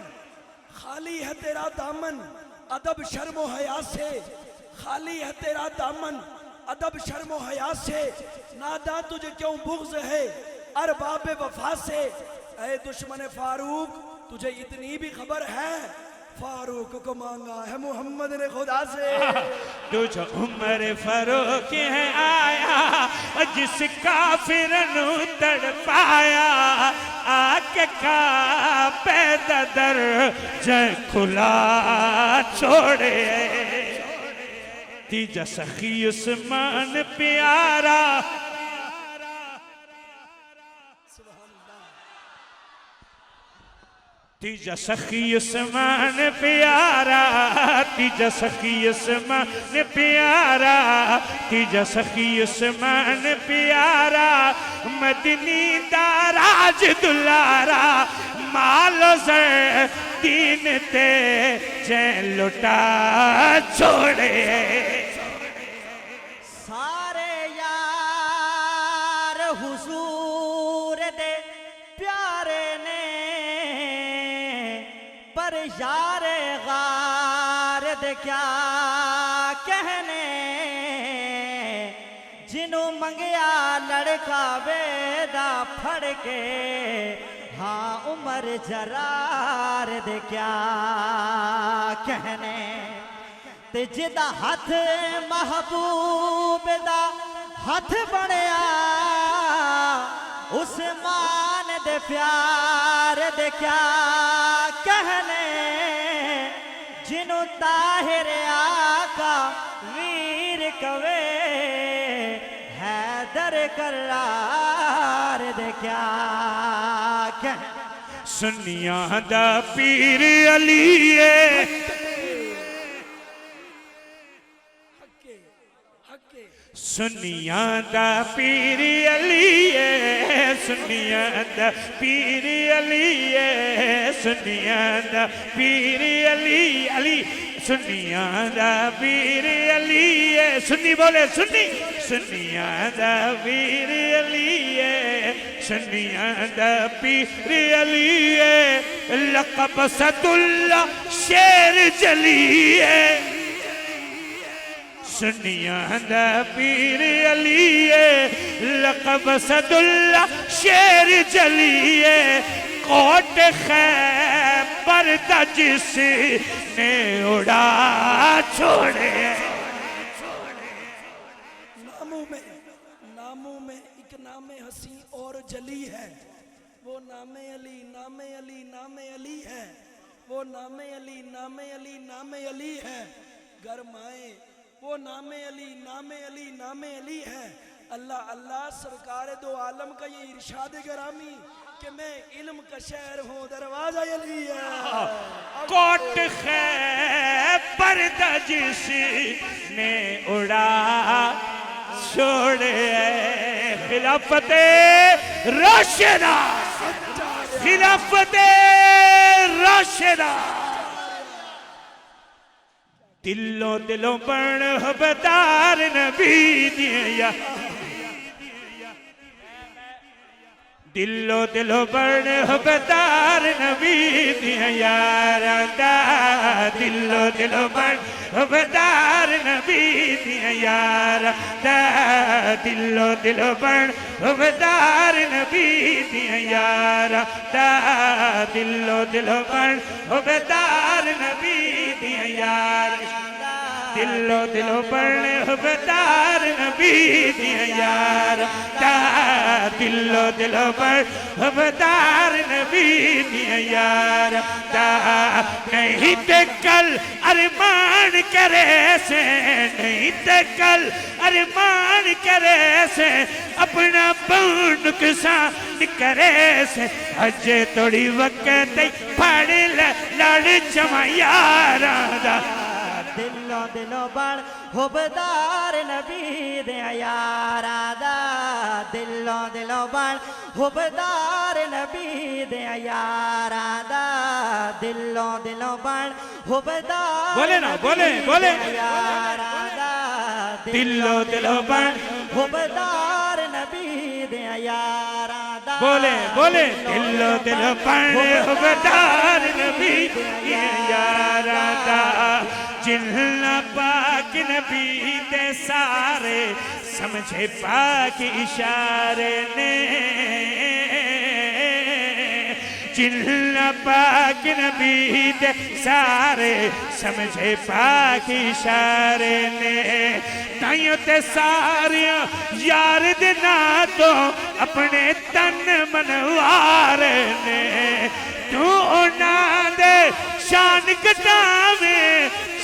खाली है तेरा दामन अदब शर्मो हया से, खाली है तेरा दामन अदब शर्मो हया से। नादा तुझे क्यों बुग़्ज़ है अरबाब वफा से। ऐ दुश्मन फारूक तुझे इतनी भी खबर है, फारूक को मांगा है मोहम्मद ने खुदा से। तुझ उमर फारूक है आया जिस काफिर नू तड़पाया। आके काबे दा दर जै खुला छोड़े। तीजा सखी उस्मान प्यारा, तीजा सखी उस्मान प्यारा, तीजा सखी उस्मान प्यारा, तीजा सखी उस्मान प्यारा। मदनी दा राज दुलारा, मालो ज़र दीन ते जै लुटा छोड़े। सारे यार हुजूर दे प्यारे ने, पर यार गार दे क्या कहने। जिन्हों मंगया लड़का बेदा फड़ के, हाँ उमर जरार दे क्या कहने। ते जिदा हथ महबूब दा हथ बनया, उस्मान दे प्यार दे क्या कहने। जिन्हों ताहिर आका वीर कवे, हैदर करार दे क्या कहने। सुनिया दा पीर अली है, सुनिया दा पीर अली है, सुनिया दा पीर अली है, सुनिया दा पीर अली अली, सुनिया दा पीर अली है। सुन्नी बोले सुन्नी, सुनिया दा पीर अली है, सुनिया दा पीर अली है। लक़ब सदुल्ला शेर जली है, सुनिया दा पीर अली है। लक़ब सदुल्ला शेर जली है। कोट खैबर दा जिसने उड़ा छोड़े। नामों में एक नामे हसी और जली है, वो नामे अली नामे अली नामे अली है। वो नामे अली नामे अली नामे अली है। घर माए वो नामे अली नामे अली नामे अली है। अल्लाह अल्लाह सरकार दो आलम का ये इरशाद गरामी कि मैं इल्म का शहर हूँ, दरवाजा अली है। कोट खैबर जिसने उड़ा छोड़े खिलाफत राशिदा, खिलाफत राशिदा दिलों दिलों बन हबदार नबी दिया, दिलो दिलो बन हबदार नबी दिया यारा दा, दिलो दिलो बन हबदार नबी दिया यारा दा, दिलो दिलो बन हबदार नबी दिया यारा दा, दिलो दिलो बन हबदार नबी दिया यारा, दिलो दिलो बन हबदार नबी दिया यारा दा, दिलो दिलो बन हबदार नबी दिया यारा दा। नहीं ते कल अरमान करे से, नहीं ते कल अरमान करे से अपना बन नुकसान करे से, अजे थोड़ी वक्त फड़ लड़ चमा यारा दा, दिलो दिलो बन हुबदार नबी दे यारा दा, दिलो दिलो बन हुबदार नबी दे यारा दा, दिलो दिलो बन हुबदार बोले ना, बोले बोले यारा दा, दिलो दिलो बन हुबदार नबी दे यारा दा, बोले बोले दिलो दिलो बन हुबदार नबी दे यारा दा। जिन्ना पाक नबी दे सारे समझे पाक इशारे ने, जिन्ना पाक नबी दे सारे समझे पाक इशारे ने, ताइयों ते सारे यार दे ना तो अपने तन मनवार ने, तू ना दे शान कटावे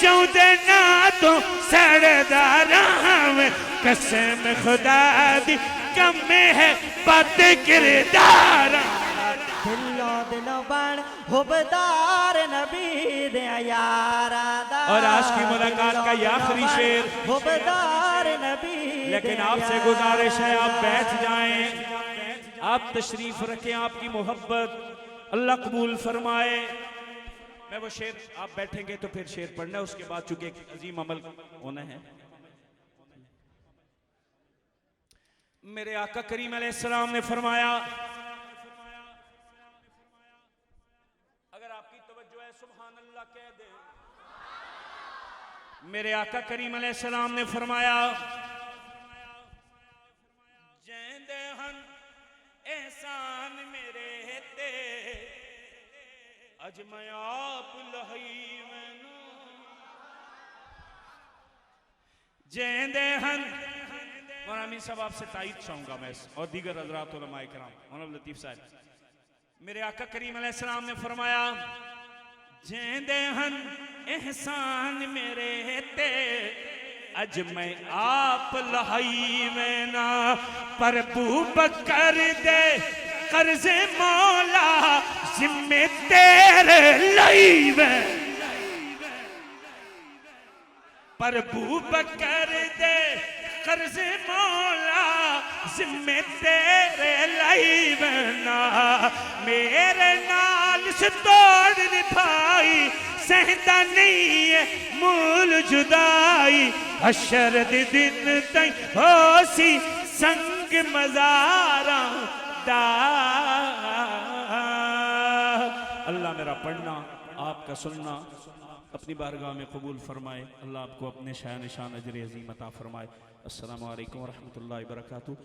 चौदे ना तो सड़दारा में, कसम खुदा दी कम है बद किरदार। दिलो दिलो बन हुबदार नबी दे यारा दा, और आज की मुलाकात का ये आखिरी शेर, हुबदार नबी, लेकिन आपसे गुजारिश है आप बैठ जाएं, आप तशरीफ रखें, आपकी मोहब्बत अल्लाह कबूल फरमाए। मैं वो शेर, आप बैठेंगे तो फिर शेर पढ़ना है, उसके बाद चूंकि एक अजीम अमल होना है। मेरे आका करीम अलैहिस्सलाम ने फरमाया, अगर आपकी तवज्जो है सुभान अल्लाह कह दे। मेरे आका करीम अलैहिस्सलाम ने फरमाया, जेंदे हन एहसान मेरे ते अज मैं आप लही मैनू, जेंदे हन। मौलाना साहब आपसे तायद चाहूंगा मैं और दीगर हजरात उलमाए किराम, मौलाना लतीफ साहब, मेरे आका करीम अलैहिस्सलाम ने फरमाया, जेंदे हन एहसान मेरे ते अज मैं आप लही मैना, पर बू बकर दे कर्जे मौला जिम्मे तेरे लई में, पर बू बकर दे कर्जे मौला जिम्मे तेरे लई बना, मेरे नाल से तोड़ निभाई सहता नहीं है मूल जुदाई, हशर दे दिन तई होसी संग मज़ारा दा। अल्लाह मेरा पढ़ना आपका सुनना अपनी बारगाह में कबूल फरमाए, अल्लाह आपको अपने शान निशान अजर अज़ीम अता फरमाए। अस्सलामु अलैकुम व रहमतुल्लाहि व बरकातुहू।